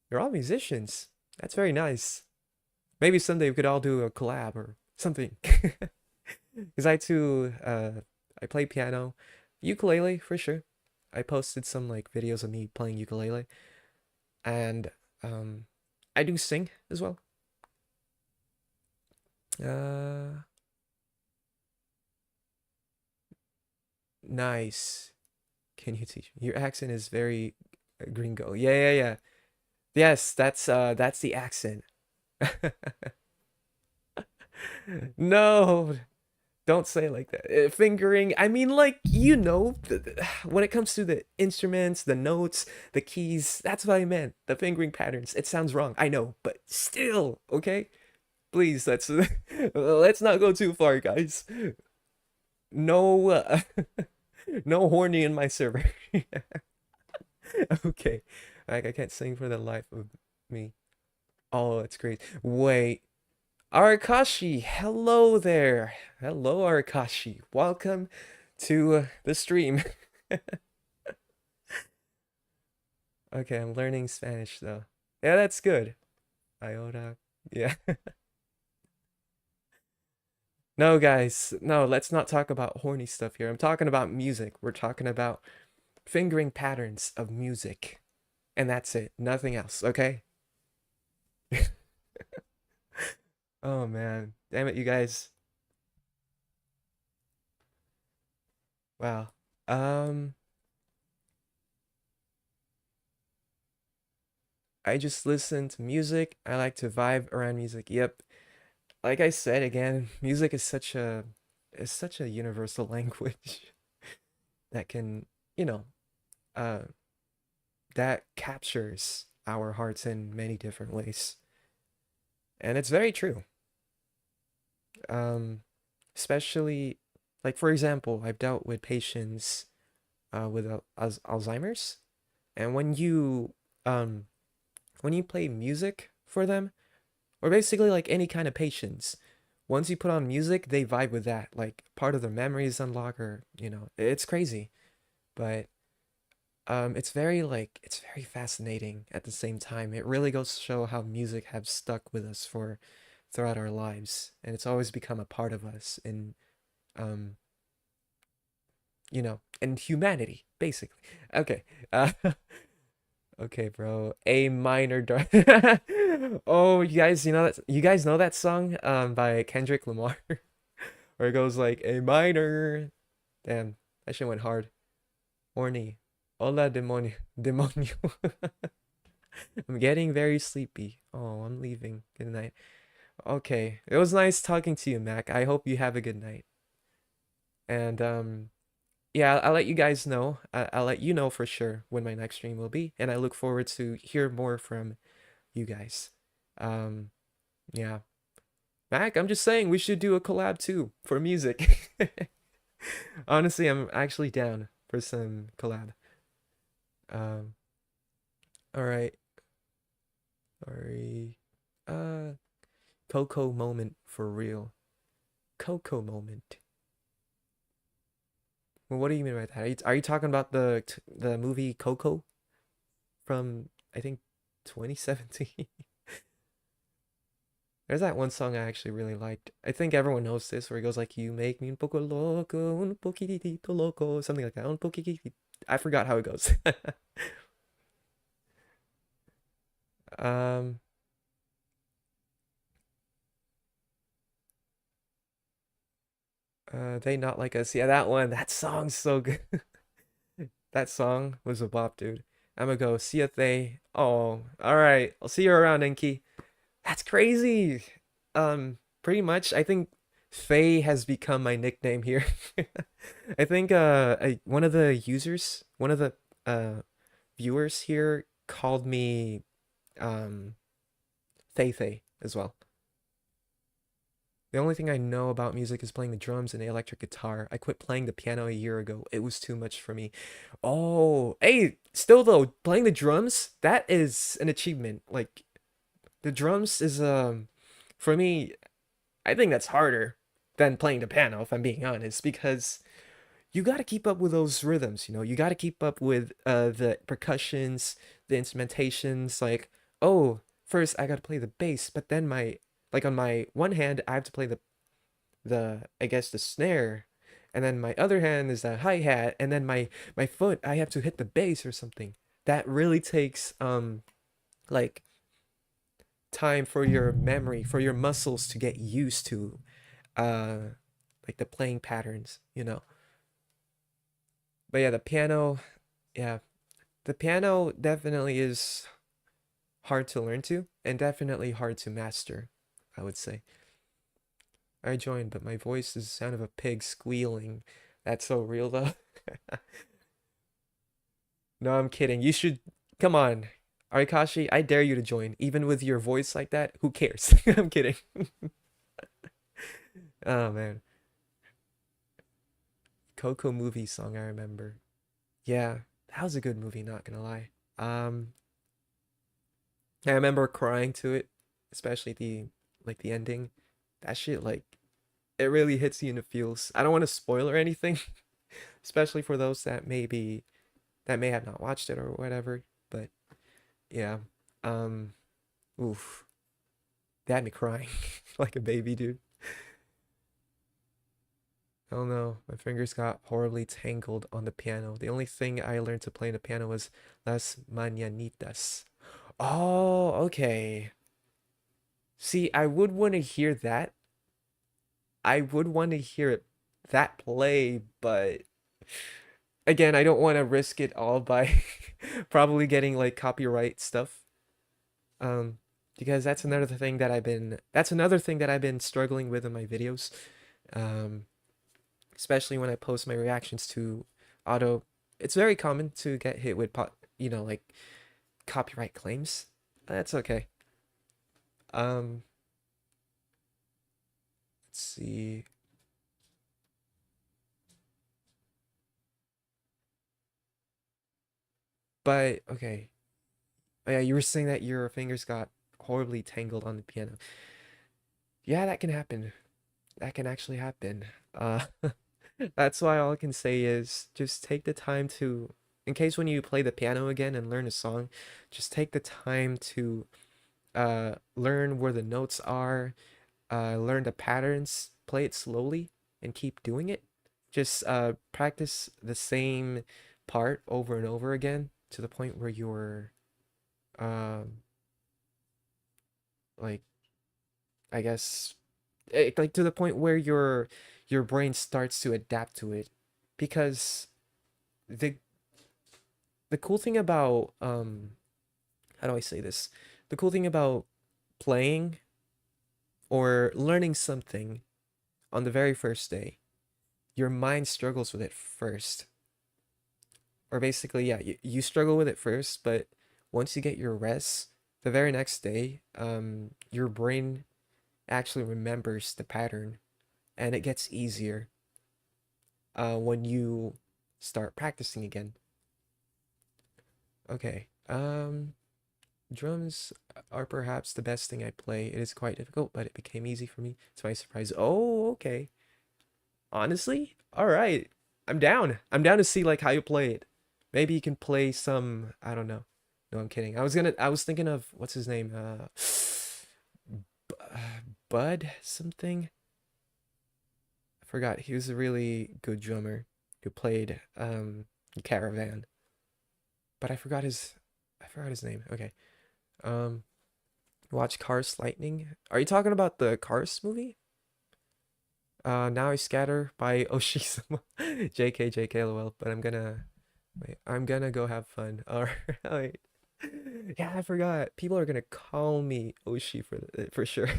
You're all musicians. That's very nice. Maybe someday we could all do a collab or something. Because I too, I play piano, ukulele for sure. I posted some like videos of me playing ukulele, and um, I do sing as well. Uh, nice. Can you teach me? Your accent is very gringo. Yeah, yeah, yeah. Yes, that's the accent. No, don't say it like that. Fingering, I mean, like, you know, when it comes to the instruments, the notes, the keys, that's what I meant. The fingering patterns. It sounds wrong, I know, but still, okay? Please, let's not go too far, guys. No, no horny in my server. Okay, like I can't sing for the life of me. Oh, it's great. Wait, Arakashi, hello there. Hello, Arakashi. Welcome to the stream. Okay, I'm learning Spanish though. Yeah, that's good. Iota. Yeah. No, guys. No, let's not talk about horny stuff here. I'm talking about music. We're talking about fingering patterns of music. And that's it. Nothing else, okay? Oh man. Damn it, you guys. Wow. Um, I just listen to music. I like to vibe around music. Yep. Like I said again, music is such a universal language that can, you know, uh that captures our hearts in many different ways. And it's very true. Um Especially like for example, I've dealt with patients with Alzheimer's, and um when you play music for them, or basically like any kind of patients, once you put on music, they vibe with that. Like part of their memories unlock, or you know, it's crazy. But it's very fascinating at the same time. It really goes to show how music have stuck with us for throughout our lives, and it's always become a part of us in um you know, in humanity, basically. Okay. Okay, bro. A minor dark. Oh, you guys know that song by Kendrick Lamar where it goes like A minor. Damn, that shit went hard. Horny. Hola demonio. Demonio. I'm getting very sleepy. Oh, I'm leaving. Good night. Okay. It was nice talking to you, Mac. I hope you have a good night. And yeah, I'll let you guys know. I'll let you know for sure when my next stream will be, and I look forward to hear more from you guys. Um, yeah, Mac, I'm just saying we should do a collab too for music. Honestly, I'm actually down for some collab. Um, all right, sorry. Uh, Coco moment for real. Coco moment. Well, what do you mean by that? Are you talking about the movie Coco from I think 2017? There's that one song I actually really liked. I think everyone knows this where he goes like, "You make me un poco loco, un poquitito loco," something like that. Un poquitito. I forgot how it goes. um, they not like us. Yeah, that one. That song's so good. That song was a bop, dude. I'm gonna go see if they. Oh, all right. I'll see you around, Enki. That's crazy. Pretty much, I think Faye has become my nickname here. I think one of the users, one of the uh viewers here called me um Thay Thay as well. The only thing I know about music is playing the drums and the electric guitar. I quit playing the piano a year ago. It was too much for me. Oh, hey, still though, playing the drums, that is an achievement. Like the drums is for me, I think that's harder than playing the piano if I'm being honest because you got to keep up with those rhythms, you know. You got to keep up with the percussions, the instrumentations like, oh, first I got to play the bass, but then my like on my one hand I have to play the I guess the snare, and then my other hand is the hi-hat, and then my foot I have to hit the bass or something. That really takes like time for your memory, for your muscles to get used to uh like the playing patterns, you know. But yeah, the piano, yeah, the piano definitely is hard to learn to and definitely hard to master, I would say. I joined, but my voice is the sound of a pig squealing. That's so real though. No, I'm kidding. You should come on. Arikashi, I dare you to join. Even with your voice like that, who cares? I'm kidding. Oh man. Coco movie song I remember. Yeah, that was a good movie, not gonna lie. Um I remember crying to it, especially the ending. That shit like it really hits you in the feels. I don't want to spoil or anything, especially for those that may have not watched it or whatever. But yeah, um, oof, that had me crying like a baby, dude. Oh no, my fingers got horribly tangled on the piano. The only thing I learned to play the piano was Las Mañanitas. Oh, okay. See, I would want to hear that. I would want to hear it that play, but again, I don't want to risk it all by probably getting like copyright stuff. Um, because that's another thing that I've been struggling with in my videos. Um, especially when I post my reactions to auto. It's very common to get hit with like copyright claims. That's okay. Um, let's see. But okay. Oh, yeah, you were saying that your fingers got horribly tangled on the piano. Yeah, that can happen. That can actually happen. That's why all I can say is just take the time to, in case when you play the piano again and learn a song, just take the time to learn where the notes are, learn the patterns, play it slowly, and keep doing it. Just practice the same part over and over again to the point where you're um like I guess like to the point where your brain starts to adapt to it because the the cool thing about how do I say this? The cool thing about playing or learning something on the very first day your mind struggles with it first. Or basically, yeah, you struggle with it first, but once you get your rest, the very next day, your brain actually remembers the pattern and it gets easier when you start practicing again. Okay. Drums are perhaps the best thing I play. It is quite difficult, but it became easy for me. To my surprise. Oh, okay. Honestly, all right. I'm down. I'm down to see like how you play it. Maybe you can play some. I don't know. No, I'm kidding. I was thinking of what's his name. Bud something. I forgot. He was a really good drummer who played Caravan, but I forgot his name. Okay. Um, watch Cars Lightning. Are you talking about the Cars movie? Now I scatter by Oshizuma. JK, JK, lol. But I'm gonna wait. I'm gonna go have fun. All right. Yeah, I forgot. People are gonna call me Oshi for sure.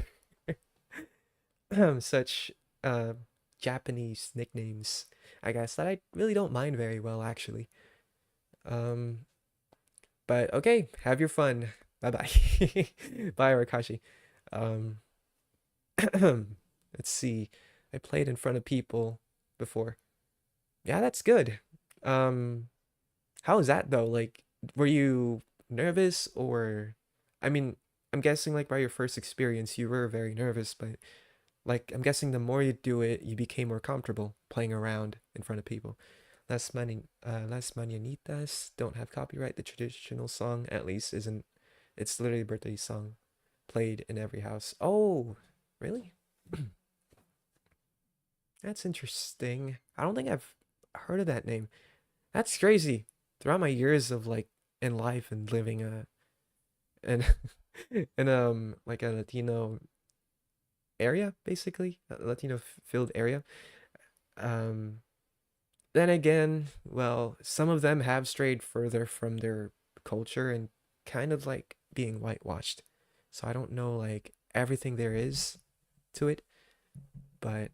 Such uh, Japanese nicknames, I guess that I really don't mind very well actually. Um, but okay, have your fun. Bye bye. Bye, Rakashi. Um, let's see. I played in front of people before. Yeah, that's good. Um, how was that though? Like, were you nervous or, I mean, I'm guessing like by your first experience, you were very nervous, but like I'm guessing the more you do it, you became more comfortable playing around in front of people. Las Mañanitas don't have copyright. The traditional song, at least, isn't. It's literally a birthday song played in every house. Oh, really? That's interesting. I don't think I've heard of that name. That's crazy. Throughout my years of like in life and living in in like a Latino area, basically, a Latino filled area. Um, then again, well, some of them have strayed further from their culture and kind of like being whitewashed. So I don't know like everything there is to it, but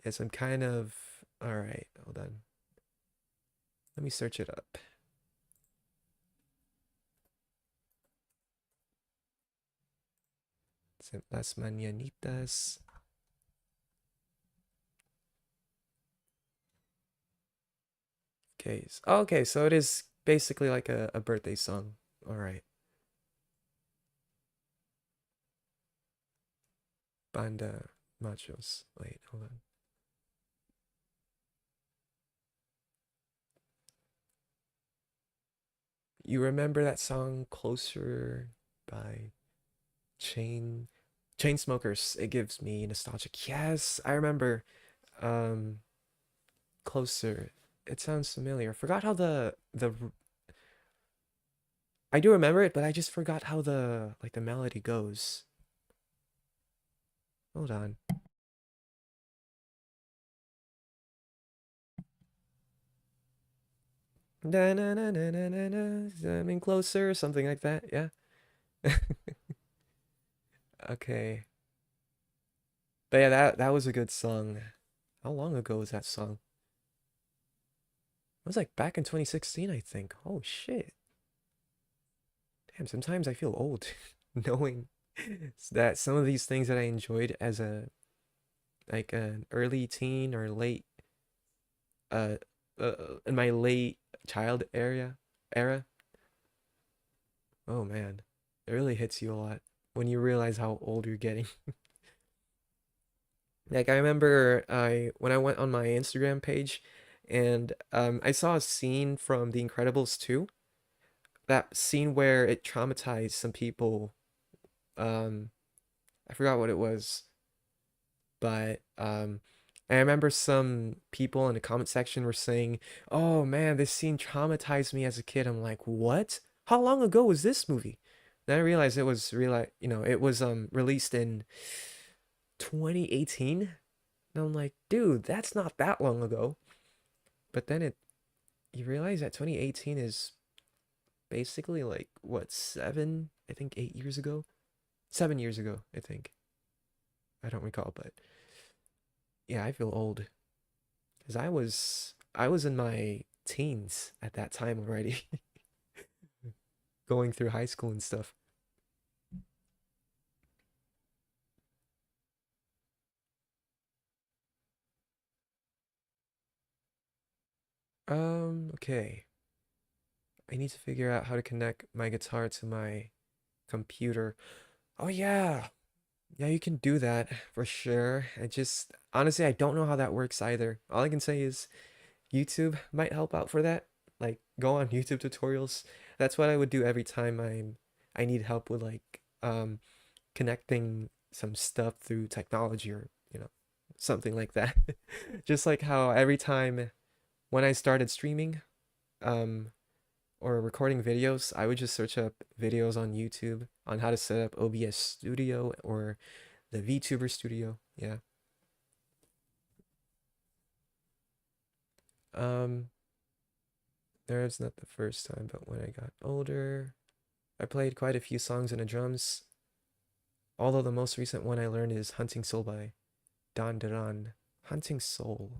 yes, I'm kind of all right. Hold on. Let me search it up. Las Mañanitas. Okay. Okay, so it is basically like a birthday song. All right. Banda Machos. Wait, hold on. You remember that song Closer by Chain Chainsmokers? It gives me nostalgic. Yes, I remember. Um, Closer. It sounds familiar. I forgot how I do remember it, but I just forgot how the like the melody goes. Hold on. Da na na na na na na. Coming closer, something like that. Yeah. Okay. But yeah, that was a good song. How long ago was that song? It was like back in 2016, I think. Oh shit. Damn, sometimes I feel old knowing that some of these things that I enjoyed as a like an early teen or late uh, in my late child era. Oh man. It really hits you a lot when you realize how old you're getting. Like I remember I when I went on my Instagram page and I saw a scene from The Incredibles 2. That scene where it traumatized some people. Um I forgot what it was, but I remember some people in the comment section were saying, "Oh man, this scene traumatized me as a kid." I'm like, "What? How long ago was this movie?" Then I realized it was it was released in 2018. And I'm like, "Dude, that's not that long ago." But then it you realize that 2018 is basically like what, 8 years ago? 7 years ago, I think. I don't recall, but yeah, I feel old. because I was in my teens at that time already, going through high school and stuff. Okay. I need to figure out how to connect my guitar to my computer. Oh yeah. Yeah, you can do that for sure. I just honestly I don't know how that works either. All I can say is YouTube might help out for that. Like go on YouTube tutorials. That's what I would do every time I need help with like connecting some stuff through technology or, something like that. Just like how every time when I started streaming, um or recording videos, I would just search up videos on YouTube on how to set up OBS Studio or the VTuber Studio. Yeah. Um, Nerves not the first time, but when I got older, I played quite a few songs in the drums. Although the most recent one I learned is Hunting Soul by Don Duran. Hunting Soul.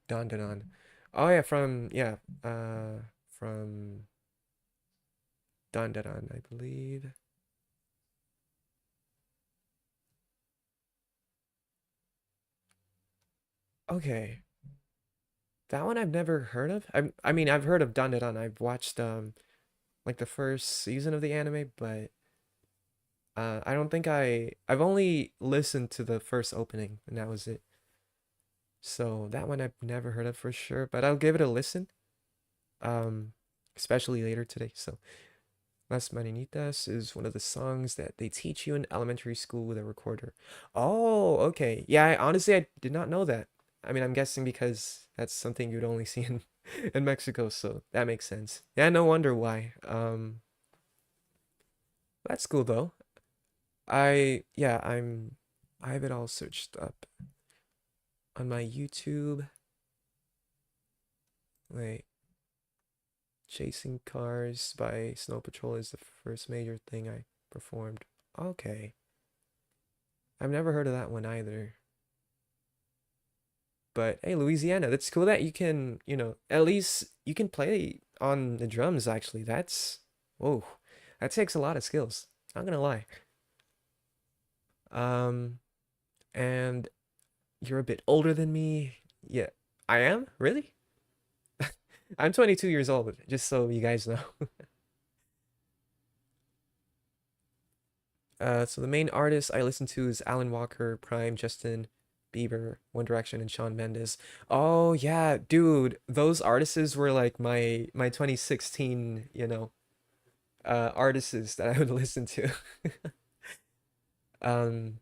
Don Duran. Oh yeah, from Don Duran, I believe. Okay. That one I've never heard of. I mean, I've heard of Don Duran. I've watched like the first season of the anime, but I don't think I've only listened to the first opening and that was it. So that one I've never heard of for sure, but I'll give it a listen. Um, Especially later today. So Las Marinitas is one of the songs that they teach you in elementary school with a recorder. Oh, okay. Yeah, honestly I did not know that. I mean, I'm guessing because that's something you'd only see in in Mexico, so that makes sense. Yeah, no wonder why. That's cool though. I have it all searched up on my YouTube. Wait, Chasing Cars by Snow Patrol is the first major thing I performed. Okay. I've never heard of that one either. But hey, Louisiana, that's cool that you can, at least you can play on the drums actually. Whoa. That takes a lot of skills. Not gonna lie. Um, and you're a bit older than me. Yeah, I am? Really? I'm 22 years old, just so you guys know. So the main artists I listen to is Alan Walker, Prime, Justin Bieber, One Direction, and Shawn Mendes. Oh yeah, dude, those artists were like my 2016, artists that I would listen to. Um,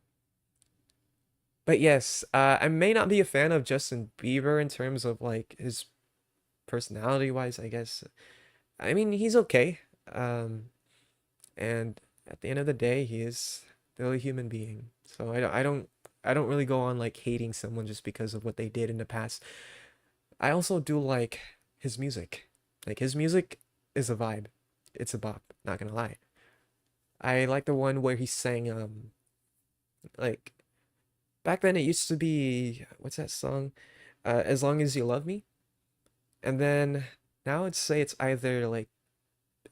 but yes, I may not be a fan of Justin Bieber in terms of like his personality wise, I guess. I mean, he's okay. Um, and at the end of the day, he is still a human being. So I don't really go on like hating someone just because of what they did in the past. I also do like his music. Like his music is a vibe. It's a bop, not gonna lie. I like the one where he sang like back then it used to be what's that song? As Long as You Love Me. And then now it's either like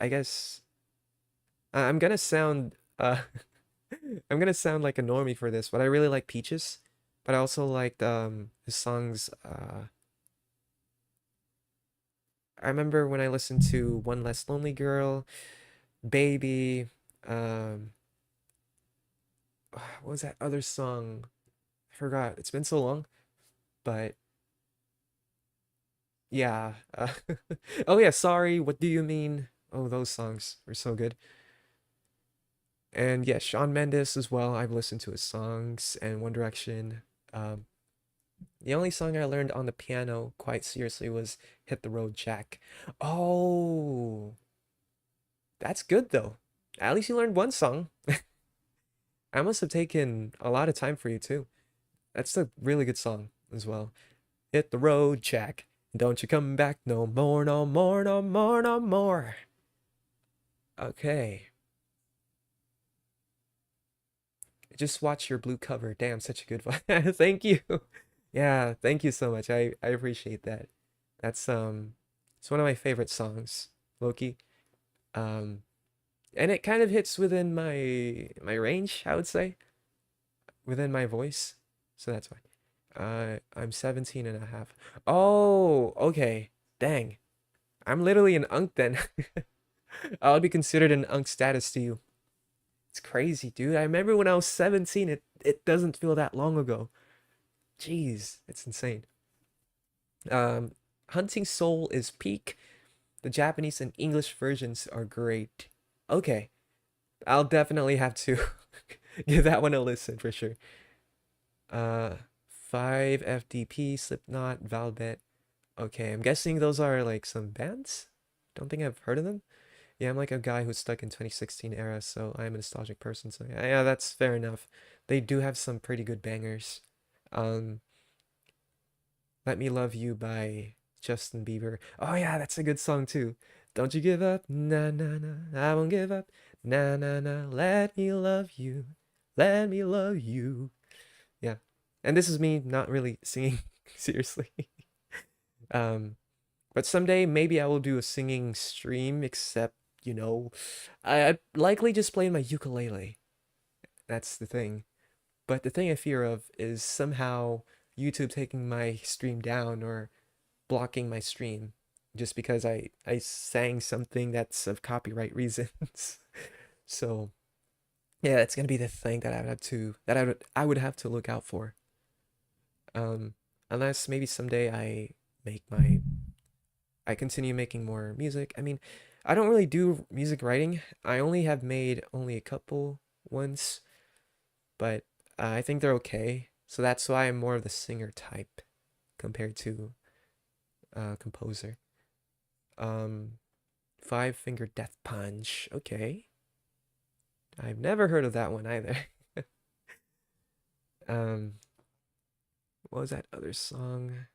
I guess I'm gonna sound I'm gonna sound like a normie for this, but I really like Peaches. But I also liked his songs. I remember when I listened to One Less Lonely Girl, Baby. Um, what was that other song? I forgot. It's been so long. But yeah. Oh yeah. Sorry. What do you mean? Oh, those songs were so good. And yeah, Shawn Mendes as well. I've listened to his songs and One Direction. Um, The only song I learned on the piano quite seriously was Hit the Road Jack. Oh, that's good though. At least you learned one song. I must have taken a lot of time for you too. That's a really good song as well. Hit the road, Jack. Don't you come back no more, no more, no more, no more. Okay. Just watch your blue cover. Damn, such a good one. Thank you. Yeah, thank you so much. I appreciate that. That's it's one of my favorite songs, Loki. Um and it kind of hits within my range, I would say, within my voice. So that's why. I'm 17 and a half. Oh, okay. Dang. I'm literally an unk then. I would be considered an unk status to you. It's crazy, dude. I remember when I was 17, it doesn't feel that long ago. Jeez, it's insane. Um, Hunting Soul is peak. The Japanese and English versions are great. Okay, I'll definitely have to give that one a listen for sure. Uh, 5 FDP, Slipknot, Velvet. Okay, I'm guessing those are like some bands. Don't think I've heard of them. Yeah, I'm like a guy who's stuck in 2016 era, so I'm a nostalgic person. So yeah, that's fair enough. They do have some pretty good bangers. Um, Let Me Love You by Justin Bieber. Oh yeah, that's a good song too. Don't you give up, na na na. I won't give up, na na na. Let me love you, let me love you. Yeah, and this is me not really singing seriously. Um, but someday maybe I will do a singing stream. Except I likely just play my ukulele. That's the thing. But the thing I fear of is somehow YouTube taking my stream down or blocking my stream just because I sang something that's of copyright reasons. So yeah, it's gonna be the thing that I would have to I would have to look out for. Um, Unless maybe someday make my I continue making more music. I mean, I don't really do music writing. I only have made only a couple ones, but I think they're okay. So that's why I'm more of the singer type compared to composer. Um, Five Finger Death Punch. Okay. I've never heard of that one either. um, what was that other song?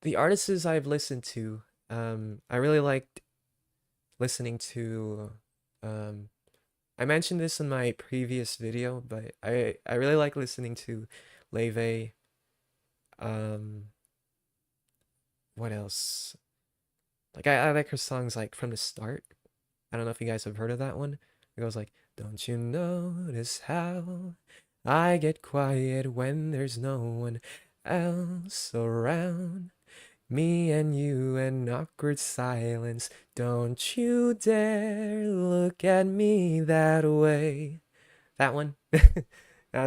The artists I've listened to, I really liked listening to, um, I mentioned this in my previous video, but I really like listening to Leve. Um, what else? Like I like her songs like From the Start. I don't know if you guys have heard of that one. It goes like, "Don't you notice how I get quiet when there's no one else around? Me and you and awkward silence. Don't you dare look at me that way." That one.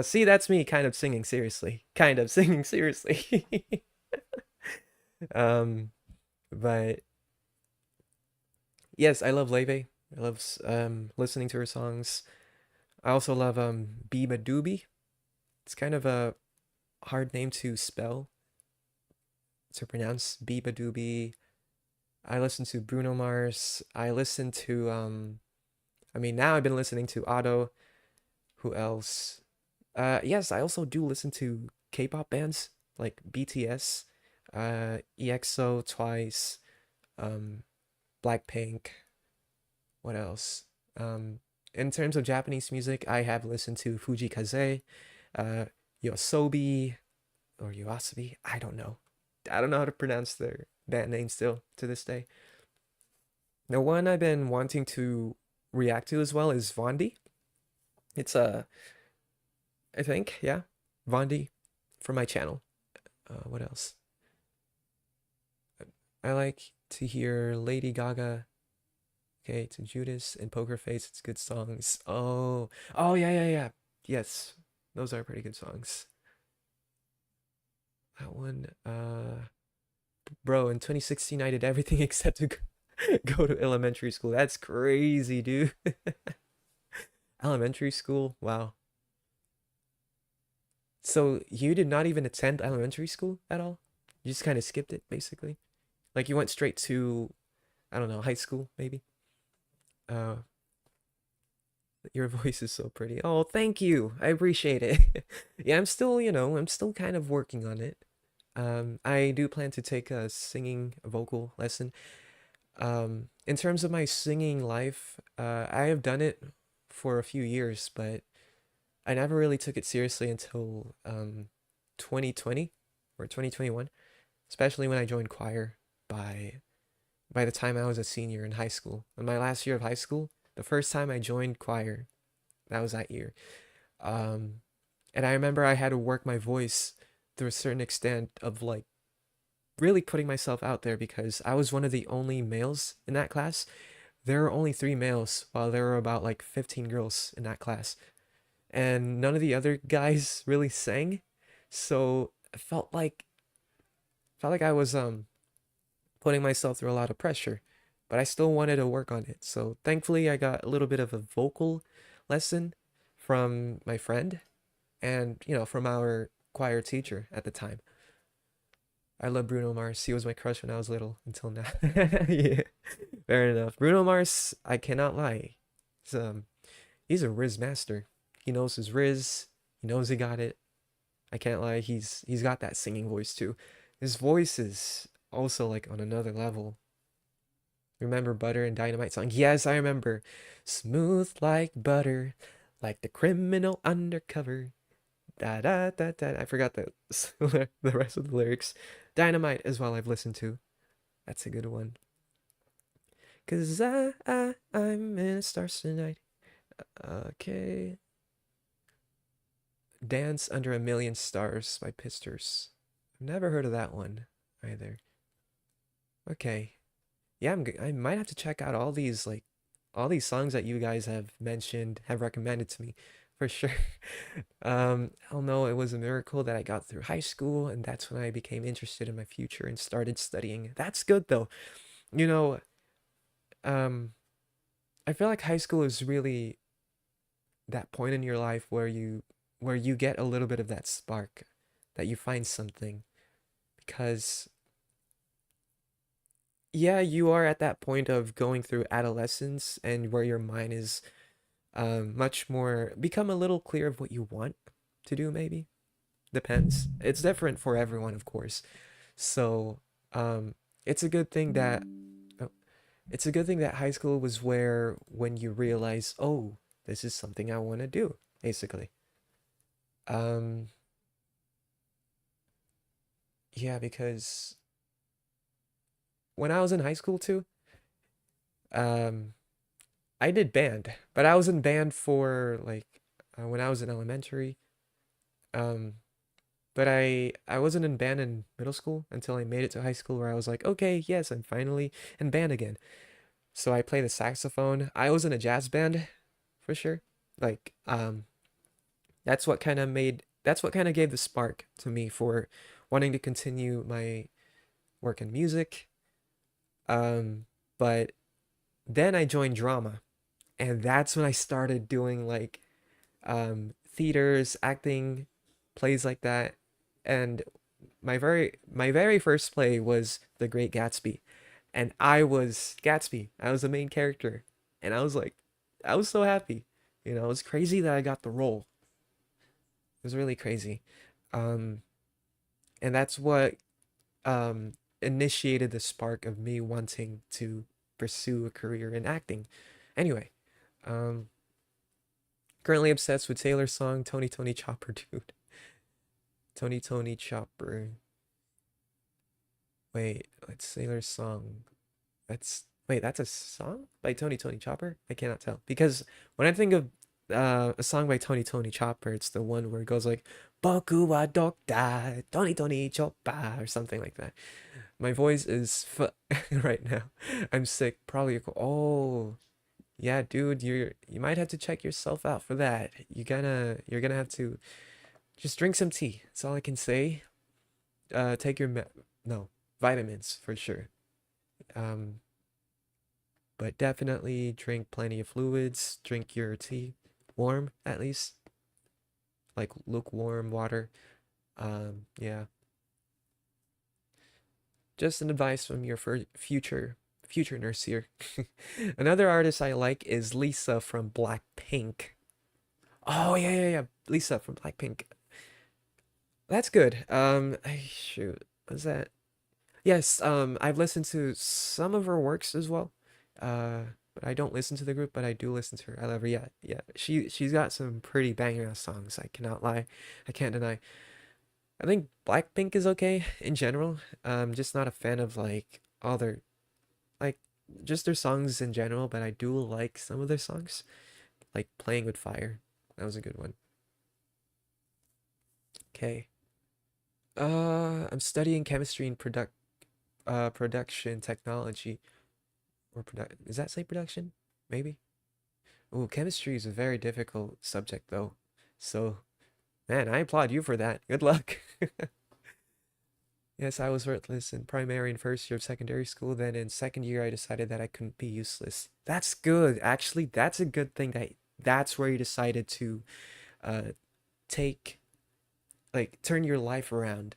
See, that's me kind of singing seriously. Kind of singing seriously. um, but yes, I love Leve. I love listening to her songs. I also love Biba Doobie. It's kind of a hard name to spell, to pronounce. Biba Doobie. I listen to Bruno Mars. I listen to I mean, now I've been listening to Otto. Who else? Yes, I also do listen to K-pop bands like BTS, EXO, Twice, um, Blackpink. What else? Um, in terms of Japanese music, I have listened to Fuji Kaze, uh, Yosobi or Yoasobi. I don't know. I don't know how to pronounce their band name still to this day. The one I've been wanting to react to as well is Vondi. It's I think, yeah, Vondi for my channel. What else? I like to hear Lady Gaga. Okay, to Judas and Poker Face. It's good songs. Oh yeah, yeah, yeah. Yes, those are pretty good songs. That one, bro, in 2016 I did everything except to go to elementary school. That's crazy, dude. Elementary school? Wow. So you did not even attend elementary school at all? You just kind of skipped it, basically. Like you went straight to, I don't know, high school, maybe? Uh, your voice is so pretty. Oh, thank you. I appreciate it. Yeah, I'm still, I'm still kind of working on it. I do plan to take a singing vocal lesson. In terms of my singing life, I have done it for a few years, but I never really took it seriously until 2020 or 2021, especially when I joined choir by by the time I was a senior in high school. In my last year of high school, the first time I joined choir, that was that year. Um, and I remember I had to work my voice to a certain extent of like really putting myself out there because I was one of the only males in that class. There were only three males, while there were about like 15 girls in that class. And none of the other guys really sang. So I felt like I was putting myself through a lot of pressure, but I still wanted to work on it. So thankfully I got a little bit of a vocal lesson from my friend and, from our choir teacher at the time. I love Bruno Mars. He was my crush when I was little until now. Yeah, fair enough. Bruno Mars, I cannot lie. He's, um, he's a Riz master. He knows his Riz. He knows he got it. I can't lie. He's got that singing voice too. His voice is also like on another level. Remember Butter and Dynamite song? Yes, I remember. Smooth like butter, like the criminal undercover. Da da da da. I forgot the the rest of the lyrics. Dynamite as well. I've listened to. That's a good one. Cause I'm in the stars tonight. Okay. Dance Under a Million Stars by Pistors. I've never heard of that one either. Okay. Yeah, I might have to check out all these songs that you guys have mentioned, have recommended to me for sure. I'll know it was a miracle that I got through high school, and that's when I became interested in my future and started studying. That's good though. You know, um, I feel like high school is really that point in your life where you get a little bit of that spark, that you find something because yeah, you are at that point of going through adolescence and where your mind is much more become a little clear of what you want to do maybe. Depends. It's different for everyone, of course. So, um it's a good thing that oh, it's a good thing that high school was where when you realize, "Oh, this is something I want to do," basically. Um yeah, because when I was in high school too, um I did band, but I was in band for like when I was in elementary. Um, but I wasn't in band in middle school until I made it to high school where I was like, okay, yes, I'm finally in band again. So I play the saxophone. I was in a jazz band for sure. Like, that's what kind of gave the spark to me for wanting to continue my work in music. Um, but then I joined drama, and that's when I started doing like theaters, acting, plays like that. And my very first play was The Great Gatsby, and I was Gatsby. I was the main character, and I was like, I was so happy. It was crazy that I got the role. It was really crazy, um, and that's what initiated the spark of me wanting to pursue a career in acting. Anyway, um, currently obsessed with Taylor's song "Tony Tony Chopper," dude. Tony Tony Chopper. Wait, what's Sailor's song? That's a song by Tony Tony Chopper? I cannot tell. Because when I think of a song by Tony Tony Chopper, it's the one where it goes like Boku wa Dokta, Tony Tony Choppa or something like that. My voice is right now. I'm sick. Probably oh, yeah, dude, you might have to check yourself out for that. You're gonna have to just drink some tea. That's all I can say. Take your no vitamins for sure. Um, but definitely drink plenty of fluids. Drink your tea warm at least, like lukewarm water. Yeah, just an advice from your future nurse here. Another artist I like is Lisa from Blackpink. Oh yeah, yeah, yeah, Lisa from Blackpink. That's good. Shoot, what's that? Yes, I've listened to some of her works as well. Uh, but I don't listen to the group, but I do listen to her. I love her. Yeah, yeah. She's got some pretty banger ass songs. I cannot lie. I can't deny. I think Blackpink is okay in general. I'm just not a fan of like all their like just their songs in general, but I do like some of their songs. Like Playing with Fire. That was a good one. Okay. I'm studying chemistry and production technology or product. Does that say production? Maybe. Oh, chemistry is a very difficult subject though. So, man, I applaud you for that. Good luck. Yes, I was worthless in primary and first year of secondary school. Then in second year, I decided that I couldn't be useless. That's good. Actually, that's a good thing that that's where you decided to uh take turn your life around.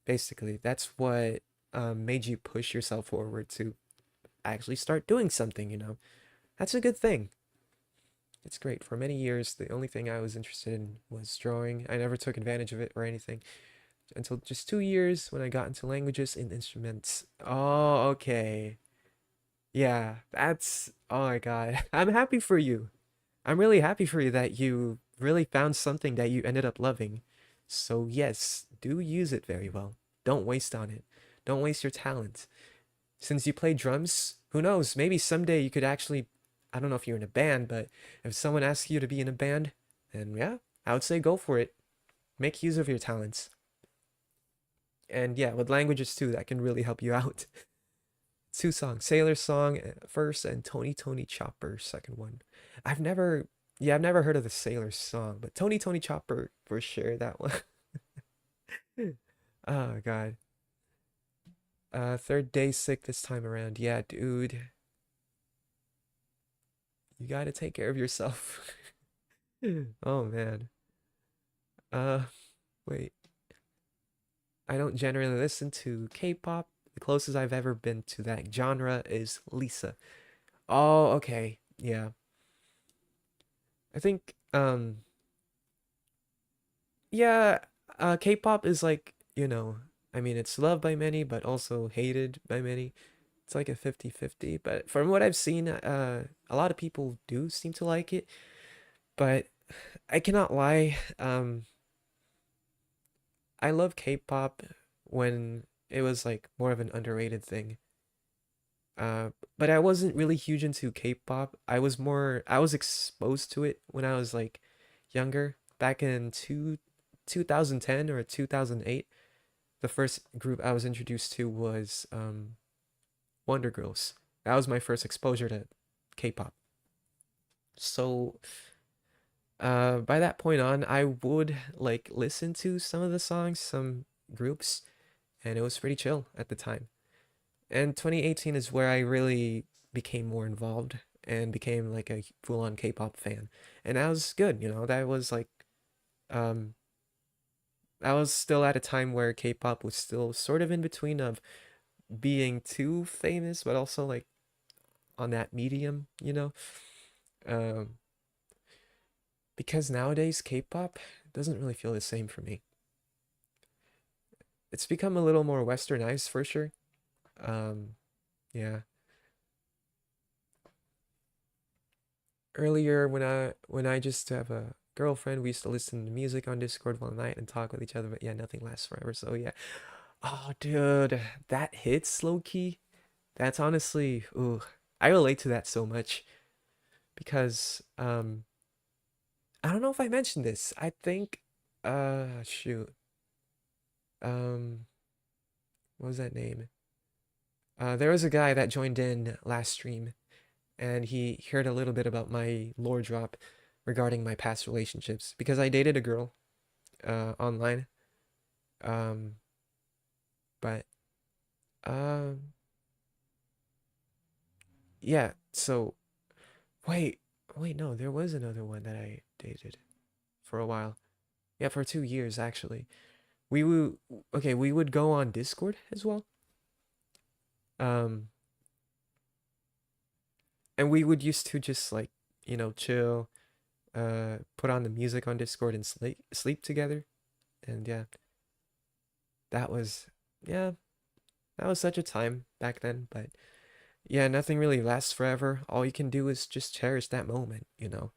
Basically, that's what made you push yourself forward to actually start doing something, you know. That's a good thing. It's great. For many years, the only thing I was interested in was drawing. I never took advantage of it or anything until just 2 years when I got into languages and instruments. Oh, okay. Yeah, that's, oh my God. I'm happy for you. I'm really happy for you that you really found something that you ended up loving. So, yes, do use it very well. Don't waste on it. Don't waste your talent. Since you play drums, who knows? Maybe someday you could actually, I don't know if you're in a band, but if someone asks you to be in a band, then yeah, I would say go for it. Make use of your talents. And yeah, with languages too, that can really help you out. Two songs, Sailor Song first and Tony Tony Chopper second one. I've never, yeah, I've never heard of the Sailor Song, but Tony Tony Chopper for sure, that one. Oh God. Third day sick this time around. Yeah, dude, you gotta take care of yourself. Oh man. Uh, wait. I don't generally listen to K-pop. The closest I've ever been to that genre is Lisa. Oh, okay. Yeah. I think yeah, K-pop is like, I mean, it's loved by many but also hated by many. It's like a 50-50, but from what I've seen, a lot of people do seem to like it, but I cannot lie. I love K-pop when it was like more of an underrated thing. But I wasn't really huge into K-pop. I was exposed to it when I was like younger, back in 2010 or 2008. The first group I was introduced to was Wonder Girls. That was my first exposure to K-pop. So, by that point on, I would like listen to some of the songs, some groups, and it was pretty chill at the time. And 2018 is where I really became more involved and became like a full-on K-pop fan. And that was good, That was like um I was still at a time where K-pop was still sort of in between of being too famous but also like on that medium. Um because nowadays K-pop doesn't really feel the same for me. It's become a little more westernized for sure. Um yeah. Earlier when I just have a girlfriend, we used to listen to music on Discord one night and talk with each other, but yeah, nothing lasts forever. So yeah. Oh dude, that hits low key. That's honestly, ooh, I relate to that so much because I don't know if I mentioned this. I think shoot. Um what was that name? There was a guy that joined in last stream and he heard a little bit about my lore drop regarding my past relationships because I dated a girl online. Um, but um, yeah. So wait, wait, no, there was another one that I dated for a while. Yeah, for 2 years actually. We would okay, we would go on Discord as well. Um, and we would used to just like chill, put on the music on Discord and sleep together. And yeah, that was yeah, that was such a time back then. But yeah, nothing really lasts forever. All you can do is just cherish that moment, you know.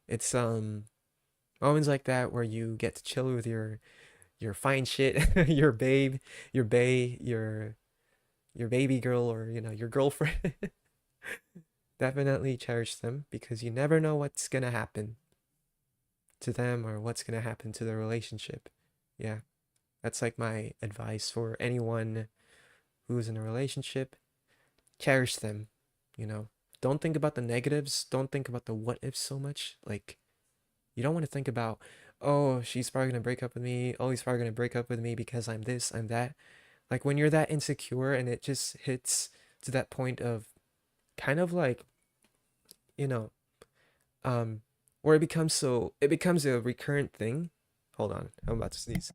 It's moments like that where you get to chill with your fine shit, your babe, your bae, your baby girl, or you know, your girlfriend. Definitely cherish them because you never know what's gonna happen to them or what's gonna happen to the relationship. Yeah, that's like my advice for anyone who's in a relationship. Cherish them, you know. Don't think about the negatives. Don't think about the what ifs so much. Like, you don't want to think about, oh, she's probably gonna break up with me. Oh, he's probably gonna break up with me because I'm this, I'm that. Like, when you're that insecure and it just hits to that point of kind of like, you know, um, where it becomes a recurrent thing. Hold on, I'm about to sneeze.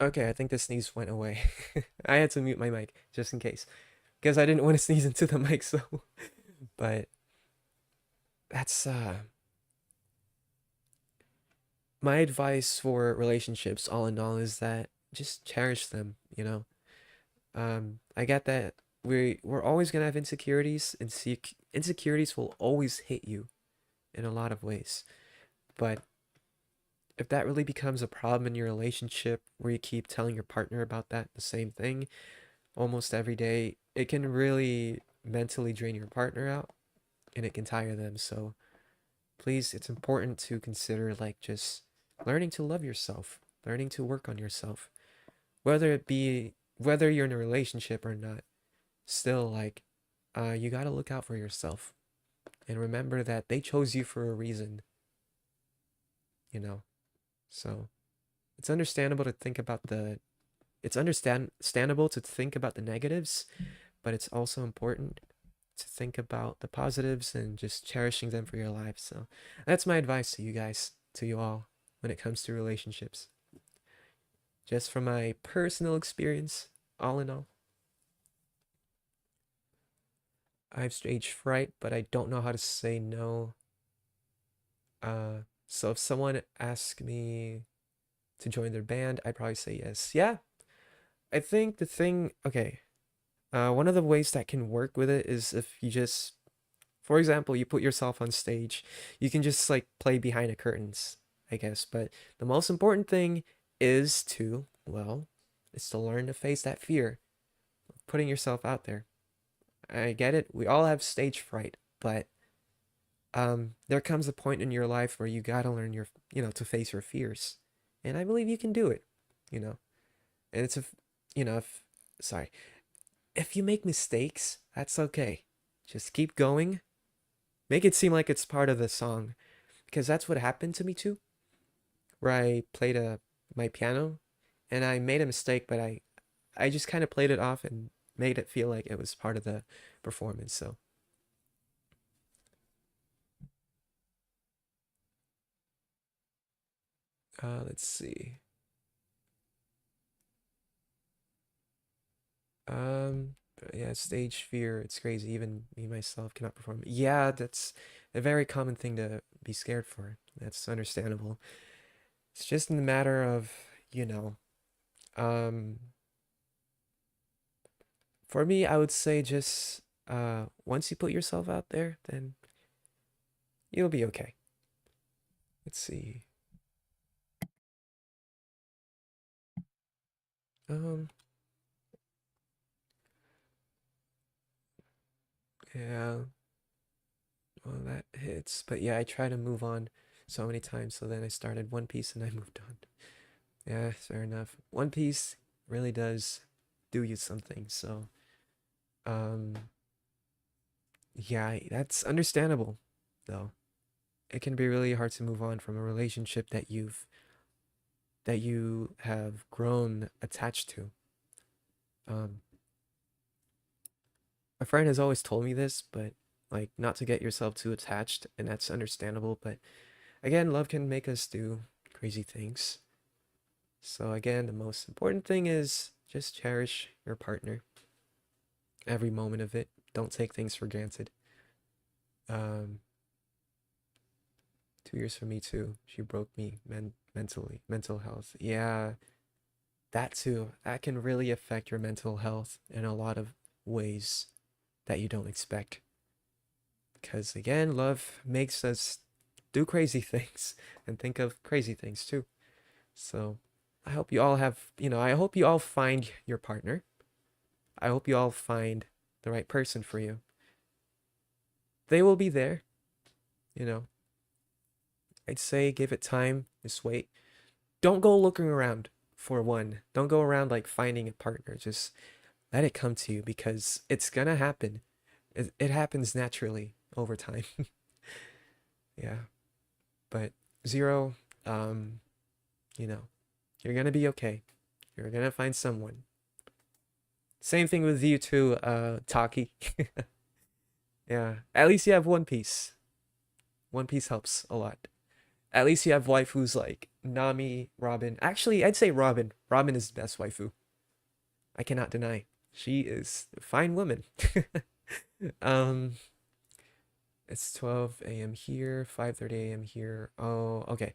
Okay, I think the sneeze went away. I had to mute my mic just in case because I didn't want to sneeze into the mic. So, but that's my advice for relationships. All in all, is that just cherish them. You know, I get that we're always gonna have insecurities, and insecurities will always hit you in a lot of ways. But if that really becomes a problem in your relationship where you keep telling your partner about that the same thing almost every day, it can really mentally drain your partner out and it can tire them. So please, it's important to consider like just learning to love yourself, learning to work on yourself, whether you're in a relationship or not. Still, like, you got to look out for yourself and remember that they chose you for a reason, you know. So it's understandable to think about the it's understandable to think about the negatives, but it's also important to think about the positives and just cherishing them for your life. So that's my advice to you guys, to you all, when it comes to relationships. Just from my personal experience, all in all, I have stage fright, but I don't know how to say no. So if someone asked me to join their band, I'd probably say yes. Yeah, I think the thing, okay, one of the ways that can work with it is if you just, for example, you put yourself on stage, you can just like play behind the curtains, I guess. But the most important thing is to, well, is to learn to face that fear of putting yourself out there. I get it. We all have stage fright, but there comes a point in your life where you gotta learn to face your fears. And I believe you can do it, you know. And it's a, you know, if, sorry, if you make mistakes, that's okay. Just keep going. Make it seem like it's part of the song, because that's what happened to me too. Where I played my piano, and I made a mistake, but I just kind of played it off and made it feel like it was part of the performance. So, let's see. Um, yeah, stage fear. It's crazy. Even me myself cannot perform. Yeah, that's a very common thing to be scared for. That's understandable. It's just in the matter of, you know, um, for me, I would say just once you put yourself out there, then you'll be okay. Let's see. Um, yeah, well, that hits. But yeah, I try to move on so many times. So then I started One Piece and I moved on. Yeah, fair enough. One Piece really does do you something. So, um, yeah, that's understandable, though. It can be really hard to move on from a relationship that you have grown attached to. Um, a friend has always told me this, but like not to get yourself too attached, and that's understandable. But again, love can make us do crazy things. So again, the most important thing is just cherish your partner every moment of it. Don't take things for granted. Um, 2 years for me too. She broke me mental health. Yeah, that too. That can really affect your mental health in a lot of ways that you don't expect. Because again, love makes us do crazy things and think of crazy things too. So I hope you all have, I hope you all find your partner. I hope you all find the right person for you. They will be there, you know. I'd say give it time, just wait. Don't go looking around for one. Don't go around like finding a partner. Just let it come to you because it's gonna happen. It happens naturally over time. Yeah. But Zero, um, you know, you're gonna be okay. You're gonna find someone. Same thing with you too, Taki. Yeah. At least you have One Piece. One Piece helps a lot. At least you have waifus like Nami, Robin. Actually, I'd say Robin. Robin is the best waifu. I cannot deny. She is a fine woman. um, it's 12 a.m. here, 5:30 a.m. here. Oh, okay.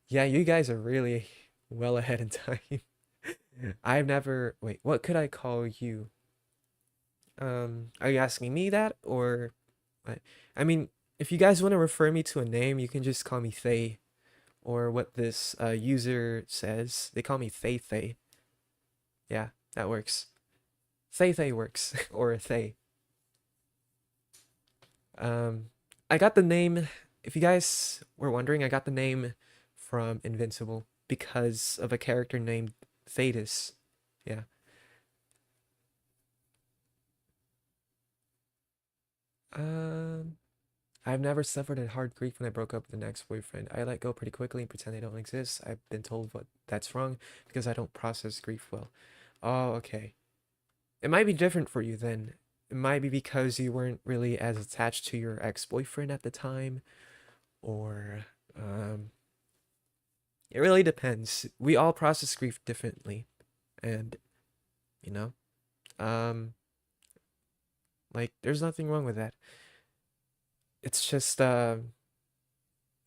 Yeah, you guys are really well ahead in time. I've never, wait, what could I call you? Are you asking me that or what? I mean, if you guys want to refer me to a name, you can just call me Thay or what this user says. They call me Thay Thay. Yeah, that works. Thay Thay works or Thay. Um, I got the name. If you guys were wondering, I got the name from Invincible because of a character named Thetis. Yeah. Um, I've never suffered a hard grief when I broke up with an ex-boyfriend. I let go pretty quickly and pretend they don't exist. I've been told what that's wrong because I don't process grief well. Oh, okay. It might be different for you then. It might be because you weren't really as attached to your ex-boyfriend at the time, or it really depends. We all process grief differently, and you know, um, like there's nothing wrong with that. It's just again,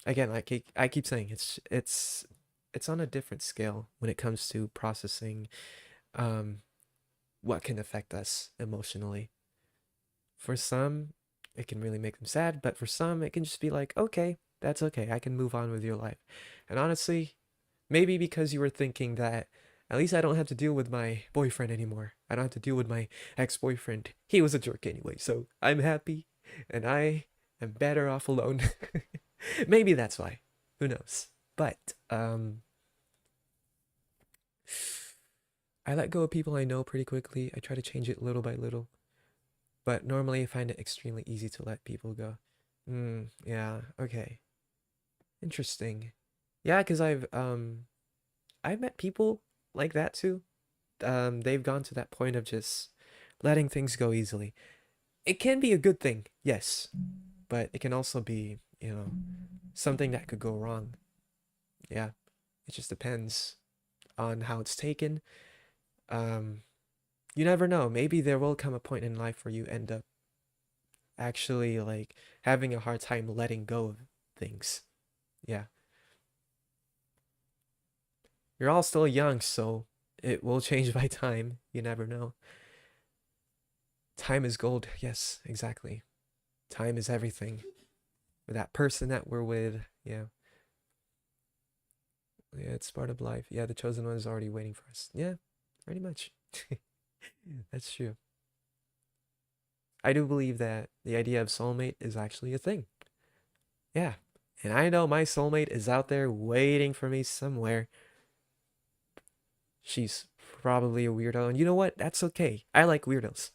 like I keep saying, it's on a different scale when it comes to processing um what can affect us emotionally. For some, it can really make them sad, but for some, it can just be like, okay, that's okay. I can move on with your life. And honestly, maybe because you were thinking that at least I don't have to deal with my boyfriend anymore. I don't have to deal with my ex-boyfriend. He was a jerk anyway, so I'm happy and I am better off alone. Maybe that's why. Who knows? But I let go of people I know pretty quickly. I try to change it little by little, but normally I find it extremely easy to let people go. Yeah, okay. Interesting. Yeah, because I've met people like that too. They've gone to that point of just letting things go easily. It can be a good thing, yes, but it can also be, something that could go wrong. Yeah, it just depends on how it's taken. Um, you never know. Maybe there will come a point in life where you end up actually like having a hard time letting go of things. Yeah. You're all still young, so it will change by time. You never know. Time is gold. Yes, exactly. Time is everything. With that person that we're with, yeah. Yeah, it's part of life. Yeah, the chosen one is already waiting for us. Yeah, pretty much. That's true. I do believe that the idea of soulmate is actually a thing. Yeah. And I know my soulmate is out there waiting for me somewhere. She's probably a weirdo. And you know what? That's okay. I like weirdos.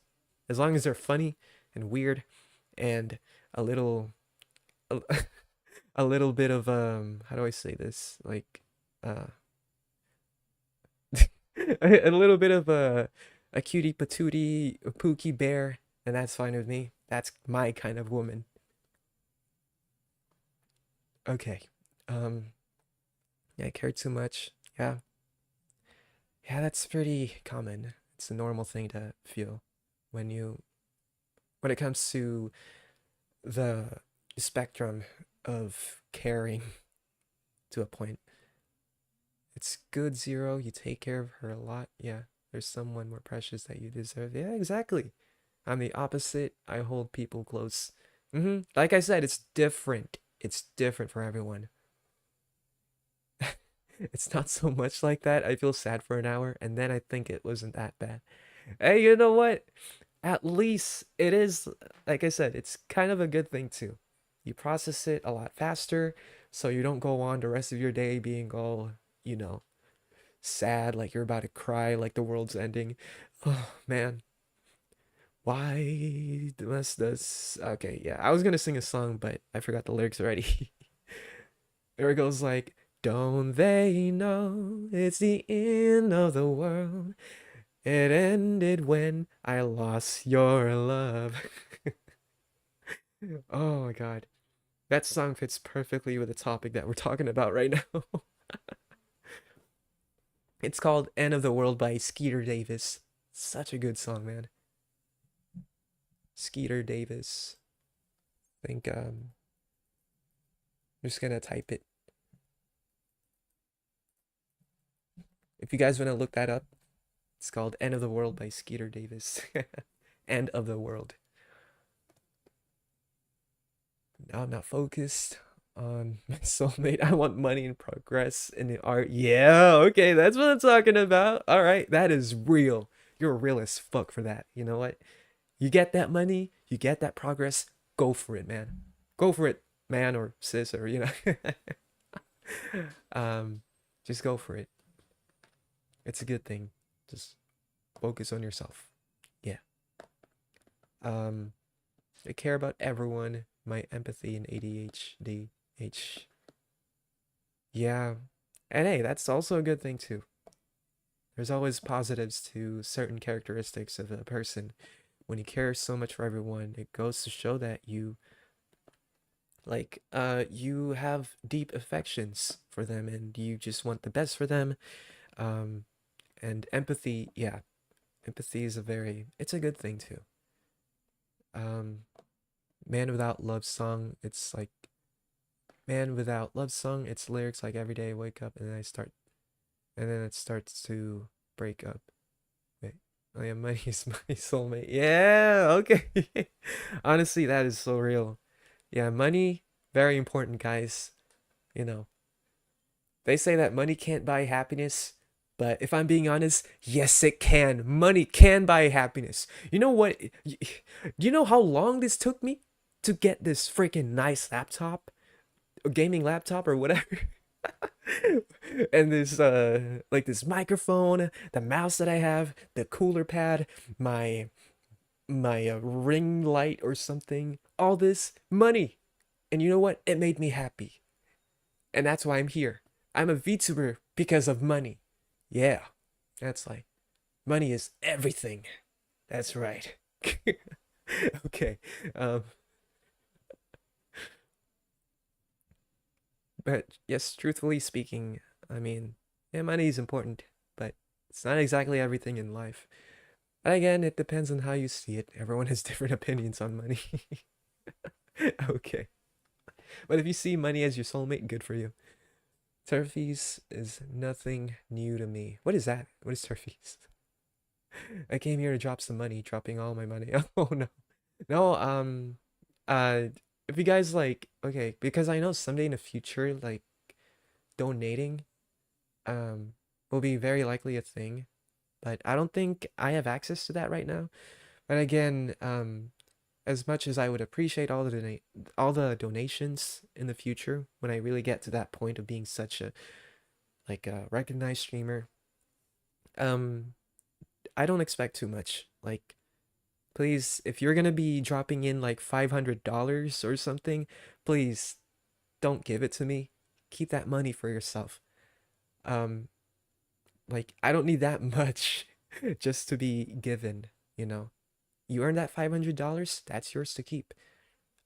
As long as they're funny and weird and a little a, a little bit of how do I say this? Like uh a little bit of a cutie patootie a pookie bear, and that's fine with me. That's my kind of woman. Okay. Um yeah, I care too much. Yeah. Yeah, that's pretty common. It's a normal thing to feel when you when it comes to the spectrum of caring to a point. It's good, Zero. You take care of her a lot. Yeah, there's someone more precious that you deserve. Yeah, exactly. I'm the opposite. I hold people close. Like I said, it's different. It's different for everyone. It's not so much like that. I feel sad for an hour, and then I think it wasn't that bad. Hey, you know what? At least it is, like I said, it's kind of a good thing too. You process it a lot faster, so you don't go on the rest of your day being all, you know, sad, like you're about to cry, like the world's ending. Oh man, why must this? Okay, yeah, I was gonna sing a song, but I forgot the lyrics already. There it goes like, don't they know it's the end of the world? It ended when I lost your love. Oh my god. That song fits perfectly with the topic that we're talking about right now. It's called End of the World by Skeeter Davis. Such a good song, man. Skeeter Davis. I think I'm just gonna type it. If you guys wanna look that up, it's called End of the World by Skeeter Davis. End of the World. Now I'm not focused on my soulmate. I want money and progress in the art. Yeah, okay, that's what I'm talking about. All right, that is real. You're real as fuck for that. You know what? You get that money, you get that progress, go for it, man. Go for it, man or sis or um just go for it. It's a good thing. Just focus on yourself. Yeah. Um I care about everyone, my empathy and ADHD. Yeah. And hey, that's also a good thing too. There's always positives to certain characteristics of a person. When you care so much for everyone, it goes to show that you have deep affections for them and you just want the best for them. Um and empathy, yeah. Empathy is it's a good thing too. Um Man Without Love song, it's like Man Without Love song, it's lyrics like every day I wake up and then it starts to break up. Wait. Oh yeah, money is my soulmate. Yeah, okay. Honestly, that is so real. Yeah, money, very important, guys. You know, they say that money can't buy happiness, but if I'm being honest, yes, it can. Money can buy happiness. You know what? Do you know how long this took me to get this freaking nice laptop, a gaming laptop, or whatever? And this like this microphone, the mouse that I have, the cooler pad, my ring light or something, all this money. And you know what? It made me happy. And that's why I'm here. I'm a VTuber because of money. Yeah. That's like money is everything. That's right. Okay. Um but yes, truthfully speaking, I mean, yeah, money is important, but it's not exactly everything in life. But again, it depends on how you see it. Everyone has different opinions on money. Okay. But if you see money as your soulmate, good for you. Turfies is nothing new to me. What is that? What is turfies? I came here to drop some money, dropping all my money. Oh no. No, uh if you guys like, okay, because I know someday in the future like donating um will be very likely a thing, but I don't think I have access to that right now. But again, as much as I would appreciate all the donations in the future when I really get to that point of being such a like a recognized streamer, um I don't expect too much. Like please, if you're gonna be dropping in like $500 or something, please don't give it to me. Keep that money for yourself. Um, like I don't need that much just to be given, you know. You earn that $500, that's yours to keep.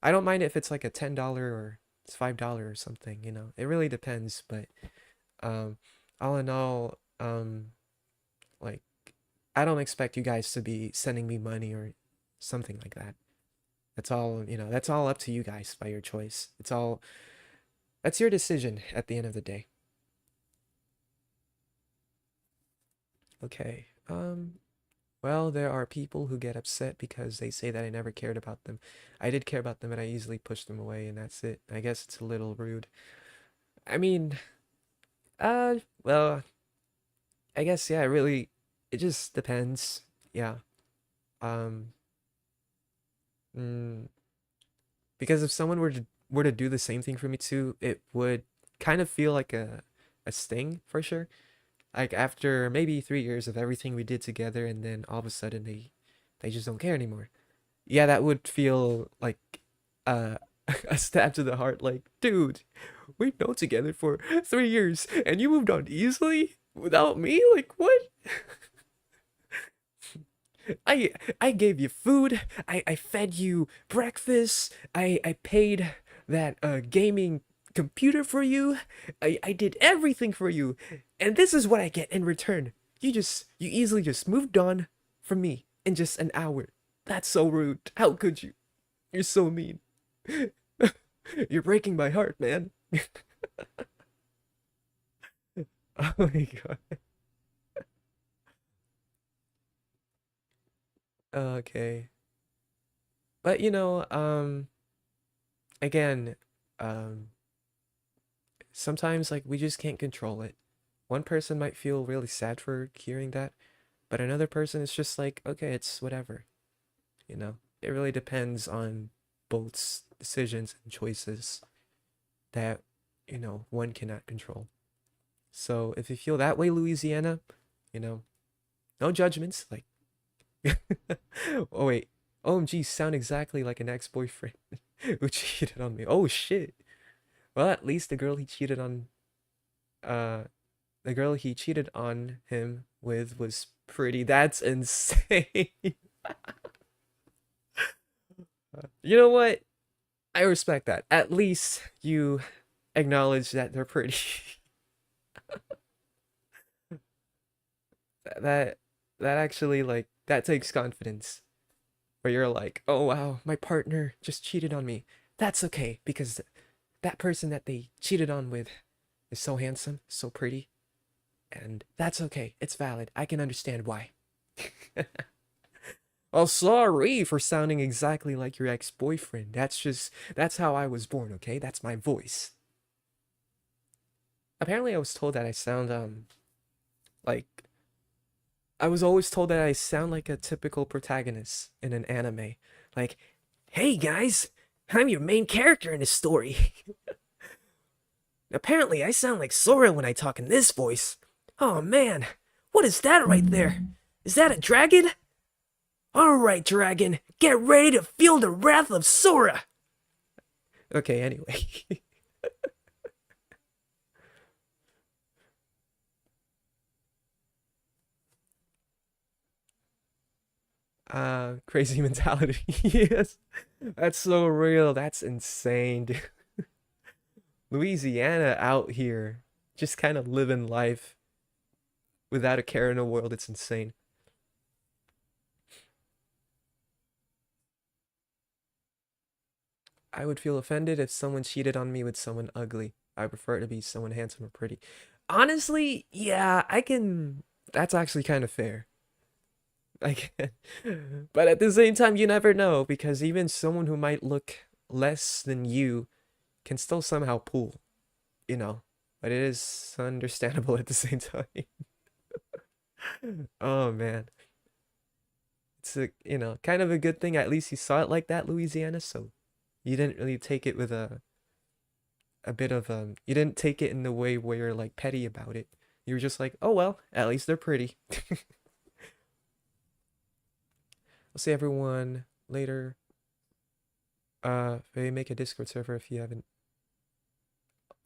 I don't mind if it's like a $10 or it's $5 or something, you know. It really depends, but um all in all, like I don't expect you guys to be sending me money or something like that. That's all, you know, that's all up to you guys by your choice. That's your decision at the end of the day. Okay. Well, there are people who get upset because they say that I never cared about them. I did care about them, and I easily pushed them away, and that's it. I guess it's a little rude. I mean, well, I guess yeah, really, it just depends. Yeah. Um, mm, because if someone were to do the same thing for me too, it would kind of feel like a sting for sure. Like after maybe 3 years of everything we did together, and then all of a sudden they just don't care anymore. Yeah, that would feel like uh a stab to the heart. Like, dude, we've known together for 3 years, and you moved on easily without me. Like, what? I I gave you food. I fed you breakfast. I paid that gaming computer for you. I did everything for you. And this is what I get in return. You easily just moved on from me in just an hour. That's so rude. How could you? You're so mean. You're breaking my heart, man. Oh my god. Okay. But again, um sometimes like we just can't control it. One person might feel really sad for hearing that, but another person is just like, okay, it's whatever, you know? It really depends on both decisions and choices that, one cannot control. So if you feel that way, Louisiana, you know, no judgments. Like, oh wait, OMG, sound exactly like an ex-boyfriend who cheated on me. Oh shit. Well, at least uh, the girl he cheated on him with was pretty. That's insane. You know what? I respect that. At least you acknowledge that they're pretty. that that actually like that takes confidence. Where you're like, "Oh wow, my partner just cheated on me." That's okay because that person that they cheated on with is so handsome, so pretty, and that's okay. It's valid. I can understand why. Well, sorry for sounding exactly like your ex-boyfriend. That's how I was born, okay? That's my voice. Apparently I was told that I sound like I was always told that I sound like a typical protagonist in an anime. Like, "Hey guys, I'm your main character in this story." Apparently I sound like Sora when I talk in this voice. Oh man, what is that right there? Is that a dragon? Alright, dragon, get ready to feel the wrath of Sora! Okay, anyway. Crazy mentality. Yes. That's so real. That's insane, dude. Louisiana out here just kind of living life without a care in the world. It's insane. I would feel offended if someone cheated on me with someone ugly. I prefer it to be someone handsome or pretty. Honestly, yeah, I can. That's actually kind of fair. Like, but at the same time, you never know because even someone who might look less than you can still somehow pull, you know. But it is understandable at the same time. Oh man, it's a kind of a good thing. At least you saw it like that, Louisiana. So you didn't really take it with a bit of you didn't take it in the way where you're like petty about it. You were just like, oh well, at least they're pretty. I'll see everyone later. Maybe make a Discord server if you haven't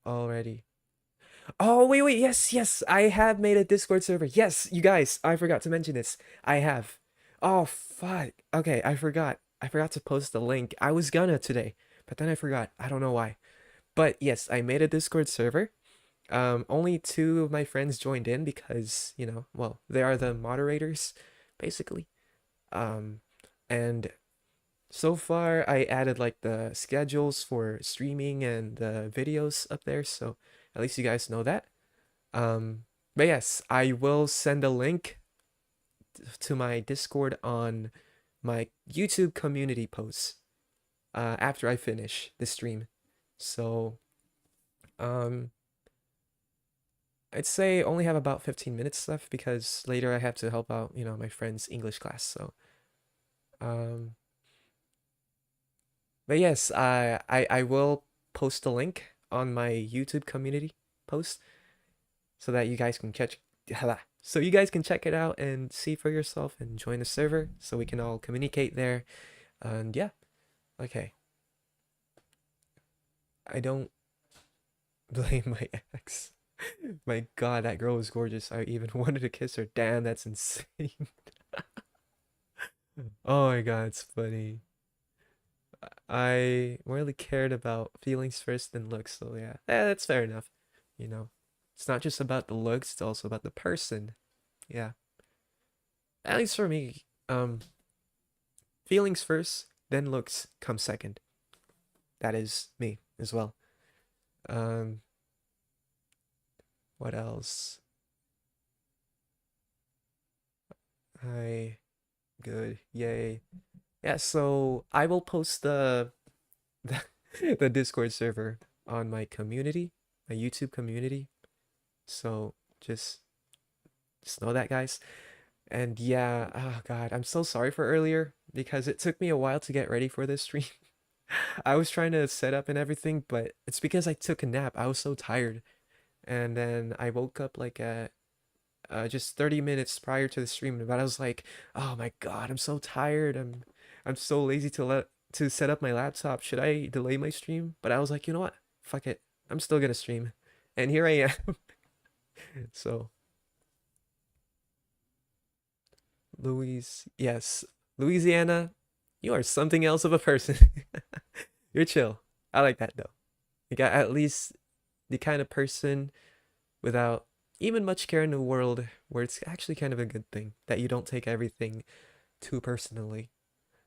already. Oh wait, yes, yes, I have made a Discord server. Yes, you guys, I forgot to mention this. I have. Oh fuck. Okay, I forgot to post the link. I was gonna today, but then I forgot. I don't know why. But yes, I made a Discord server. Only two of my friends joined in because, well, they are the moderators, basically. Um, and so far I added like the schedules for streaming and the videos up there, so at least you guys know that. Um, but yes, I will send a link to my Discord on my YouTube community posts after I finish the stream. So, um, I'd say only have about 15 minutes left because later I have to help out, my friend's English class. So, um, but yes, I will post a link on my YouTube community post so that you guys can so you guys can check it out and see for yourself and join the server so we can all communicate there. And yeah, okay. I don't blame my ex. My God, that girl was gorgeous. I even wanted to kiss her. Damn, that's insane. Oh my God, it's funny. I really cared about feelings first than looks, so yeah. That's fair enough. You know, it's not just about the looks, it's also about the person. Yeah. At least for me, feelings first, then looks come second. That is me as well. Um, what else? Hi, good, yay. Yeah, so I will post the, the Discord server on my community, my YouTube community. So just know that, guys. And yeah, oh God, I'm so sorry for earlier because it took me a while to get ready for this stream. I was trying to set up and everything, but it's because I took a nap. I was so tired. And then I woke up like at just 30 minutes prior to the stream, but I was like, "Oh my God, I'm so tired. I'm so lazy to set up my laptop. Should I delay my stream?" But I was like, "You know what? Fuck it. I'm still gonna stream." And here I am. So, yes, Louisiana, you are something else of a person. You're chill. I like that though. You got at least the kind of person without even much care in the world where it's actually kind of a good thing that you don't take everything too personally.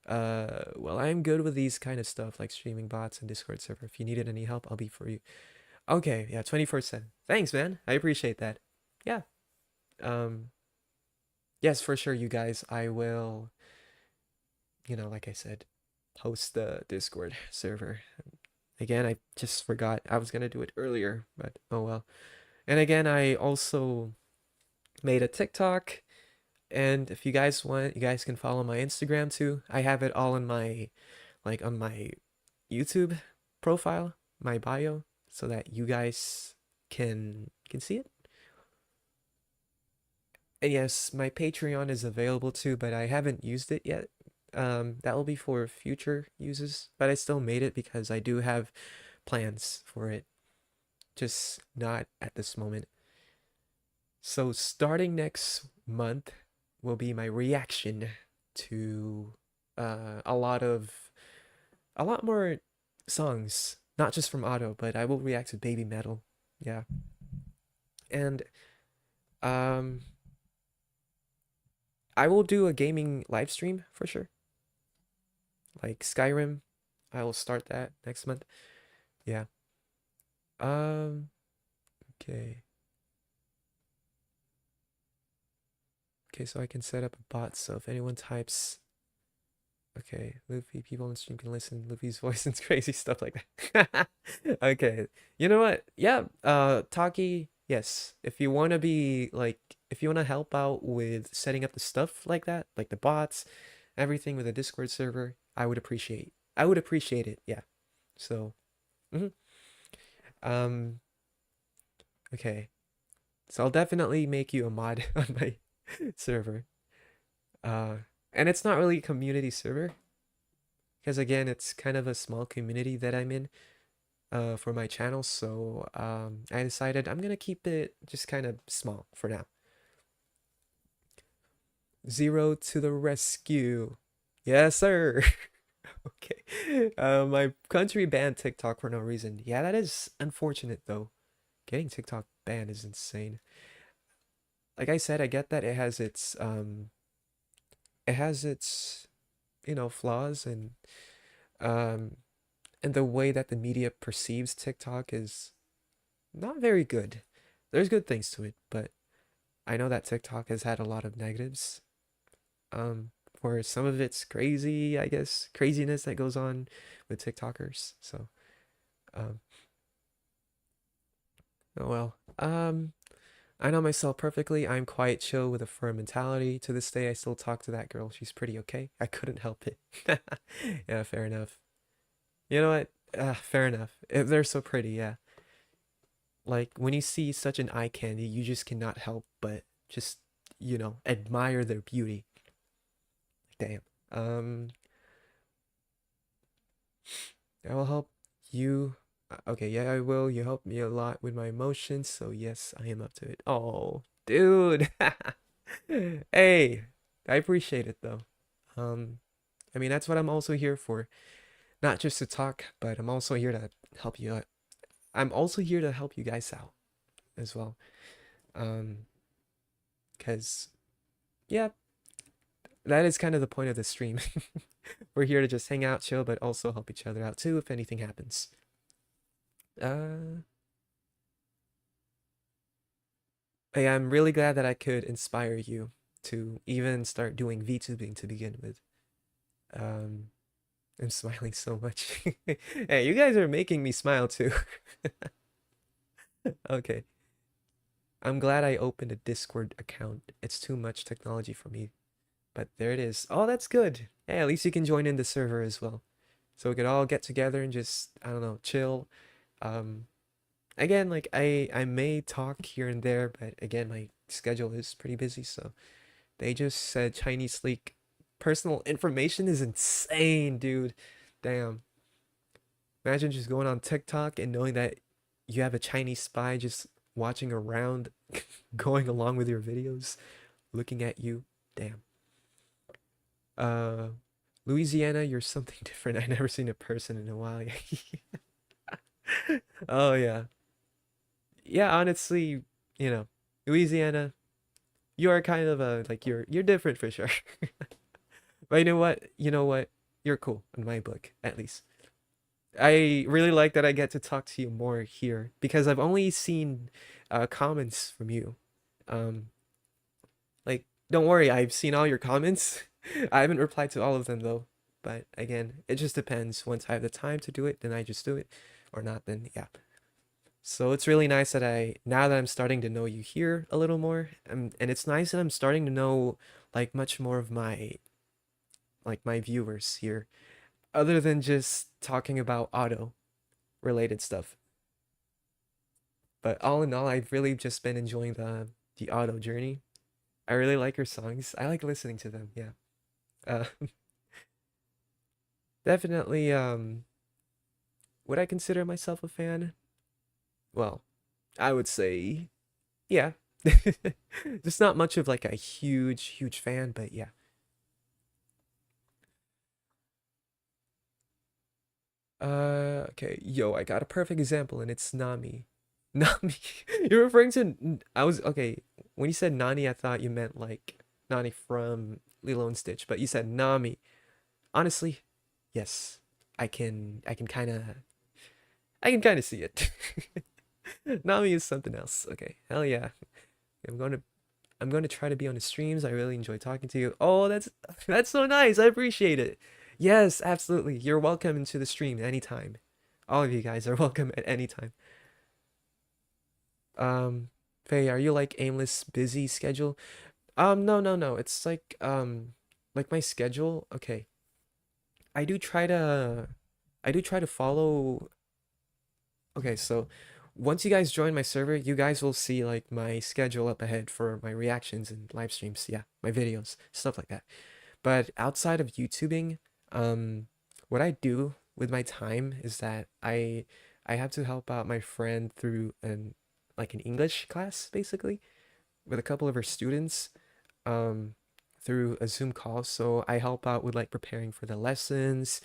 Well, I'm good with these kind of stuff like streaming bots and Discord server. If you needed any help, I'll be for you. Okay, yeah, 24/7. Thanks, man. I appreciate that. Yeah. Um, yes, for sure, you guys. I will, like I said, host the Discord server. Again, I just forgot I was gonna do it earlier, but oh well. And again, I also made a TikTok. And if you guys want, you guys can follow my Instagram too. I have it all in my, like on my YouTube profile, my bio, so that you guys can see it. And yes, my Patreon is available too, but I haven't used it yet. That will be for future uses, but I still made it because I do have plans for it, just not at this moment. So starting next month will be my reaction to a lot more songs, not just from Otto, but I will react to Baby Metal. Yeah. And um I will do a gaming live stream for sure. Like Skyrim. I will start that next month. Yeah. Um okay. Okay, so I can set up a bot so if anyone types okay, Luffy, people on stream can listen Luffy's voice and crazy stuff like that. Okay. You know what? Yeah, Taki, yes. If you want to be like if you want to help out with setting up the stuff like that, like the bots, everything with a Discord server, I would appreciate it. Yeah. So, mhm. um okay. So I'll definitely make you a mod on my server. Uh and it's not really a community server because again, it's kind of a small community that I'm in for my channel, so I decided I'm gonna keep it just kind of small for now. Zero to the rescue. Yes, sir. Okay. My country banned TikTok for no reason. Yeah, that is unfortunate though. Getting TikTok banned is insane. Like I said, I get that it has its flaws um and the way that the media perceives TikTok is not very good. There's good things to it, but I know that TikTok has had a lot of negatives. For some of it's crazy, I guess, craziness that goes on with TikTokers. So, um, oh well. I know myself perfectly. I'm quite chill with a firm mentality. To this day, I still talk to that girl. She's pretty okay. I couldn't help it. Yeah, fair enough. You know what? Fair enough. If they're so pretty, yeah. Like when you see such an eye candy, you just cannot help but just, admire their beauty. Damn. I will help you. Okay, yeah, I will. You help me a lot with my emotions, so yes, I am up to it. Oh, dude. Hey, I appreciate it though. Um, I mean, that's what I'm also here for. Not just to talk, but I'm also here to help you out. I'm also here to help you guys out as well. Um, because yeah, that is kind of the point of the stream. We're here to just hang out, chill, but also help each other out too if anything happens. Uh, Hey, I'm really glad that I could inspire you to even start doing VTubing to begin with. Um, I'm smiling so much. Hey, you guys are making me smile too. Okay. I'm glad I opened a Discord account. It's too much technology for me. But there it is. Oh, that's good. Hey, at least you can join in the server as well. So we could all get together and just, I don't know, chill. Um, Again, like I may talk here and there, but again, my schedule is pretty busy, so they just said Chinese leak personal information is insane, dude. Damn. Imagine just going on TikTok and knowing that you have a Chinese spy just watching around, going along with your videos, looking at you. Damn. Uh, Louisiana, you're something different. I never seen a person in a while. Oh yeah. Yeah, honestly, you know, Louisiana, you are kind of a like you're different for sure. But you know what? You know what? You're cool in my book, at least. I really like that I get to talk to you more here because I've only seen comments from you. Um, like, don't worry, I've seen all your comments. I haven't replied to all of them though. But again, it just depends. Once I have the time to do it, then I just do it. Or not, then yeah. So it's really nice that now that I'm starting to know you here a little more, and it's nice that I'm starting to know like much more of my viewers here, other than just talking about auto related stuff. But all in all, I've really just been enjoying the auto journey. I really like her songs. I like listening to them. Yeah. Uh, Definitely. Would I consider myself a fan? Well, I would say, yeah. Just not much of like a huge fan, but yeah. Okay, yo, I got a perfect example, and it's Nami. Nami, you're referring to? I was okay. When you said Nani, I thought you meant like Nani from Lilo and Stitch, but you said Nami. Honestly, yes, I can kind of see it. Nami is something else. Okay, hell yeah. I'm going to, I'm going to try to be on the streams. I really enjoy talking to you. Oh, that's so nice. I appreciate it. Yes, absolutely. You're welcome into the stream anytime. All of you guys are welcome at any time. Faye, are you like aimless busy schedule? No, no, no. It's like my schedule. Okay. I do try to I do try to follow. Okay, so once you guys join my server, you guys will see like my schedule up ahead for my reactions and live streams. Yeah, my videos, stuff like that. But outside of YouTubing, what I do with my time is that I have to help out my friend through an English class basically with a couple of her students um through a Zoom call. So I help out with like preparing for the lessons,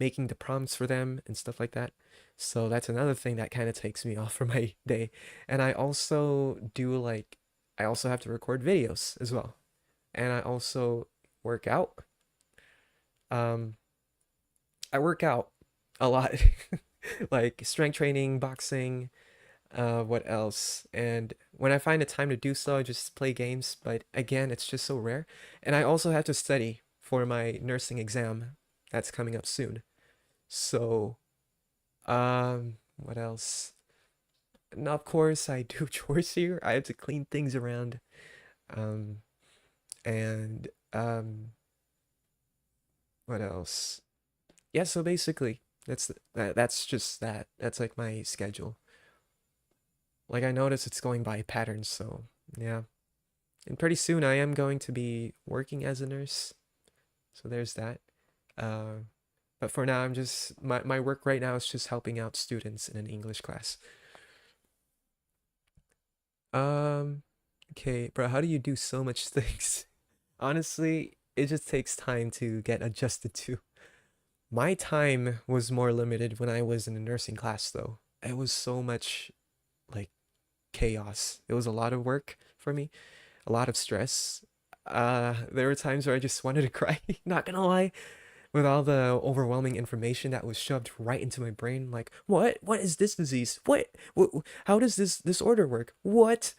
making the prompts for them and stuff like that. So that's another thing that kind of takes me off from my day. And I also have to record videos as well. And I also work out. Um, I work out a lot, like strength training, boxing, What else? And when I find the time to do so, I just play games. But again, it's just so rare. And I also have to study for my nursing exam that's coming up soon. So, what else? And of course, I do chores here. I have to clean things around. Um, and what else? Yeah, so basically, that's just that. That's like my schedule. Like I notice it's going by patterns, so yeah. And pretty soon I am going to be working as a nurse. So there's that. Uh, but for now, I'm just my work right now is just helping out students in an English class. Um, okay, bro, how do you do so much things? Honestly, it just takes time to get adjusted to. My time was more limited when I was in a nursing class, though. It was so much like chaos. It was a lot of work for me, a lot of stress. There were times where I just wanted to cry, not gonna lie, with all the overwhelming information that was shoved right into my brain. Like, what? What is this disease? What how does this disorder work? What?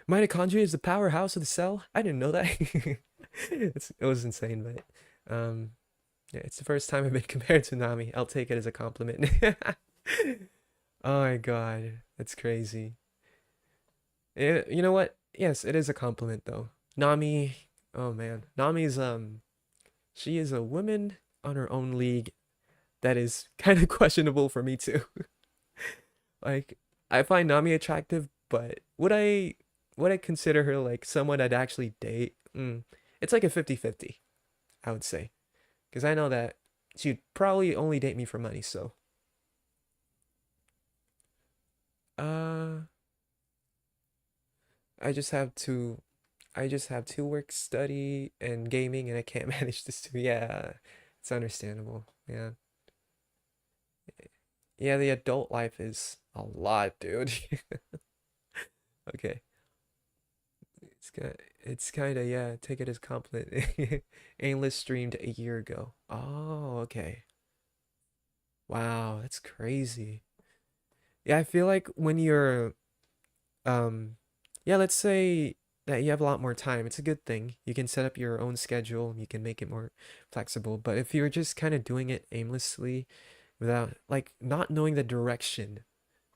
Mitochondria is the powerhouse of the cell? I didn't know that. It was insane, but yeah, it's the first time I've been compared to Nami. I'll take it as a compliment. Oh my god, that's crazy. You know what? Yes, it is a compliment though. Nami, oh man, Nami's she is a woman on her own league that is kind of questionable for me too. Like, I find Nami attractive, but would I consider her like someone I'd actually date? It's like a 50-50, I would say. Because I know that she'd probably only date me for money, so. Uh, I just have to, I just have to work, study, and gaming, and I can't manage this too. Yeah, it's understandable. Yeah. Yeah, the adult life is a lot, dude. Okay. It's kind of, yeah, take it as compliment. Aimless streamed a year ago. Oh, okay. Wow, that's crazy. Yeah, I feel like when you're um yeah, let's say that you have a lot more time. It's a good thing. You can set up your own schedule, you can make it more flexible. But if you're just kind of doing it aimlessly without like not knowing the direction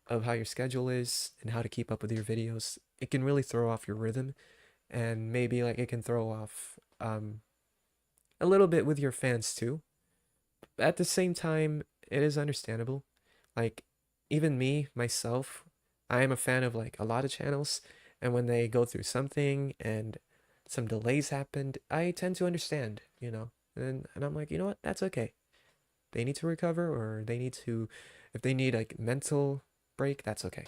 of how your schedule is and how to keep up with your videos, it can really throw off your rhythm and maybe like it can throw off a little bit with your fans too. At the same time, it is understandable. Like, even me, myself, I am a fan of like a lot of channels, and when they go through something and some delays happened, I tend to understand, you know. And I'm like, you know what? That's okay. They need to recover or they need to if they need like mental break, that's okay.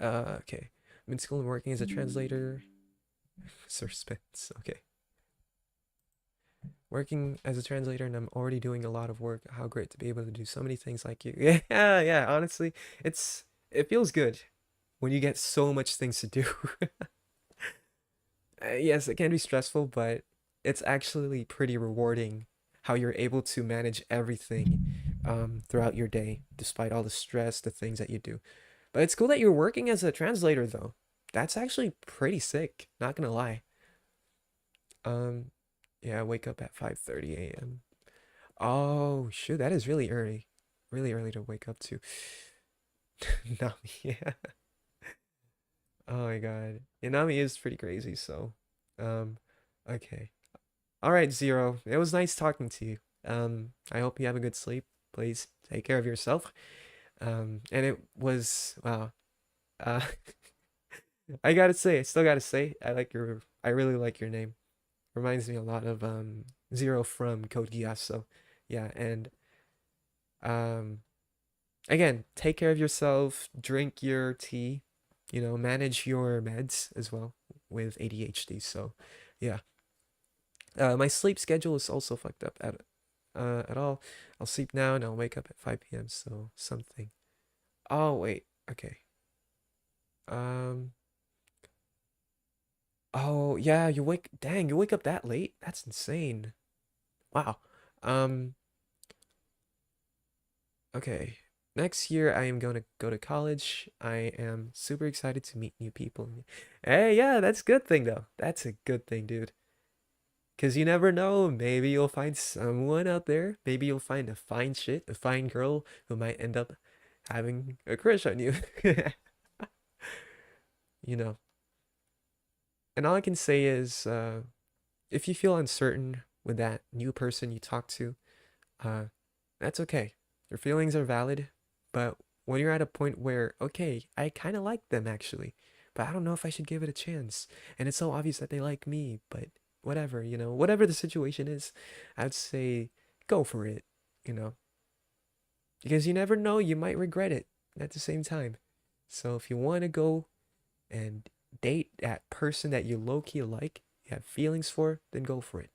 Okay. I'm in school and working as a translator. Suspense. Okay. Working as a translator and I'm already doing a lot of work. How great to be able to do so many things like you. Yeah, yeah, honestly, it feels good when you get so much things to do. Yes, it can be stressful, but it's actually pretty rewarding how you're able to manage everything throughout your day, despite all the stress, the things that you do. But it's cool that you're working as a translator, though. That's actually pretty sick, not gonna lie. Um, yeah, I wake up at 5:30 a.m. Oh, shoot, that is really early. Really early to wake up to. Nami, yeah. Oh my God. Yeah, Nami is pretty crazy, so. Um, okay. All right, Zero. It was nice talking to you. I hope you have a good sleep. Please take care of yourself. And it was, wow. Uh, I still gotta say, I really like your name. Reminds me a lot of, Zero from Code Geass, so, yeah, and, um, again, take care of yourself, drink your tea, manage your meds as well with ADHD. So, yeah. My sleep schedule is also fucked up at all. I'll sleep now and I'll wake up at 5 p.m. So something. Oh, wait. Okay. Um. Oh, yeah, you wake up that late? That's insane. Wow. Um, okay. next year I am going to go to college. I am super excited to meet new people. Hey, yeah, that's a good thing though. That's a good thing, dude. Because you never know. Maybe you'll find someone out there. Maybe you'll find a fine shit, a fine girl who might end up having a crush on you. You know. And all I can say is, if you feel uncertain with that new person you talk to, uh, that's okay. Your feelings are valid, but when you're at a point where, okay, I kind of like them actually, but I don't know if I should give it a chance, and it's so obvious that they like me, but whatever, whatever the situation is, I'd say go for it, you know, because you never know, you might regret it at the same time. So if you want to go and date that person that you low key like, you have feelings for, then go for it.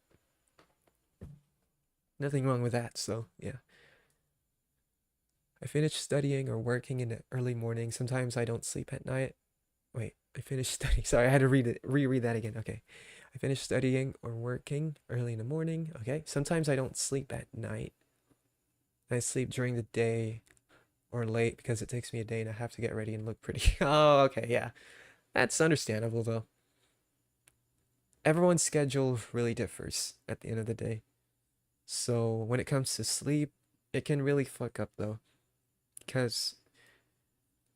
Nothing wrong with that. So, yeah. I finish studying or working in the early morning. Sometimes I don't sleep at night. Wait, I finished studying. Sorry, I had to reread that again. Okay. I finish studying or working early in the morning. Okay. Sometimes I don't sleep at night. I sleep during the day or late because it takes me a day and I have to get ready and look pretty. Oh, okay. Yeah. That's understandable though. Everyone's schedule really differs at the end of the day. So when it comes to sleep, it can really fuck up though. Because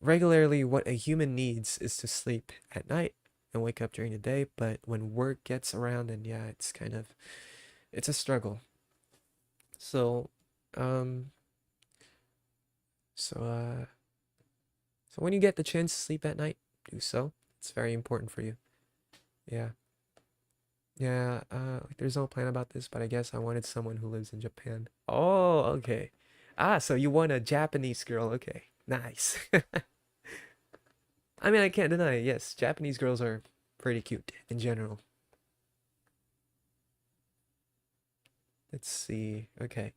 regularly what a human needs is to sleep at night and wake up during the day, but when work gets around, and yeah, it's a struggle. So um so uh so when you get the chance to sleep at night, do so. It's very important for you. Yeah. Yeah, like there's no plan about this, but I guess I wanted someone who lives in Japan. Oh, okay. Ah, so you want a Japanese girl. Okay. Nice. I mean, I can't deny it. Yes, Japanese girls are pretty cute in general. Let's see. Okay.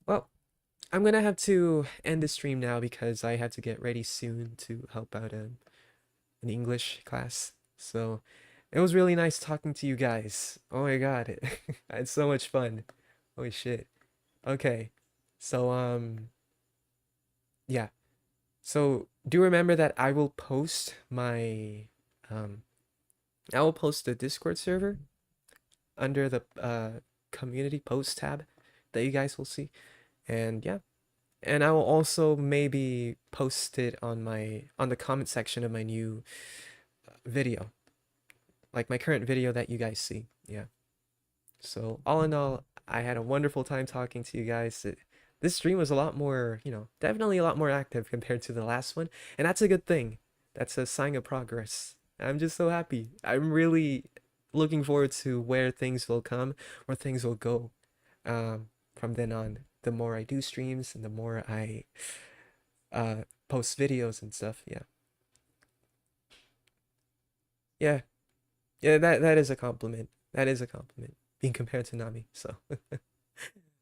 Well, I'm gonna have to end the stream now because I have to get ready soon to help out an English class. So it was really nice talking to you guys. Oh my God, I had so much fun. Holy shit. Okay. So yeah. So do remember that um I will post the Discord server under the community post tab that you guys will see. And yeah, and I will also maybe post it on the comment section of my new video, like my current video that you guys see. Yeah. So all in all, I had a wonderful time talking to you guys. This stream was a lot more, definitely a lot more active compared to the last one, and that's a good thing. That's a sign of progress. I'm just so happy. I'm really looking forward to where things will come, where things will go, from then on. The more I do streams and the more I uh, post videos and stuff. Yeah, yeah, yeah. That is a compliment. That is a compliment. Being compared to Nami, so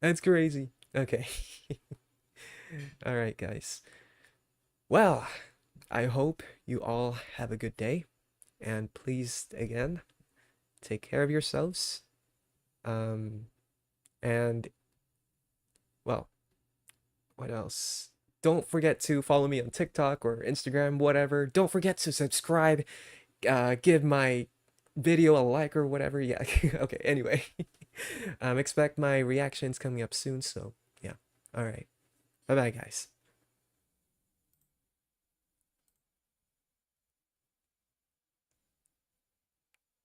that's crazy. Okay. All right, guys. Well, I hope you all have a good day, and please again take care of yourselves. Um, and well, what else? Don't forget to follow me on TikTok or Instagram, whatever. Don't forget to subscribe. Give my video a like or whatever. Yeah. Okay. Anyway, expect my reactions coming up soon. So yeah. All right. Bye bye, guys.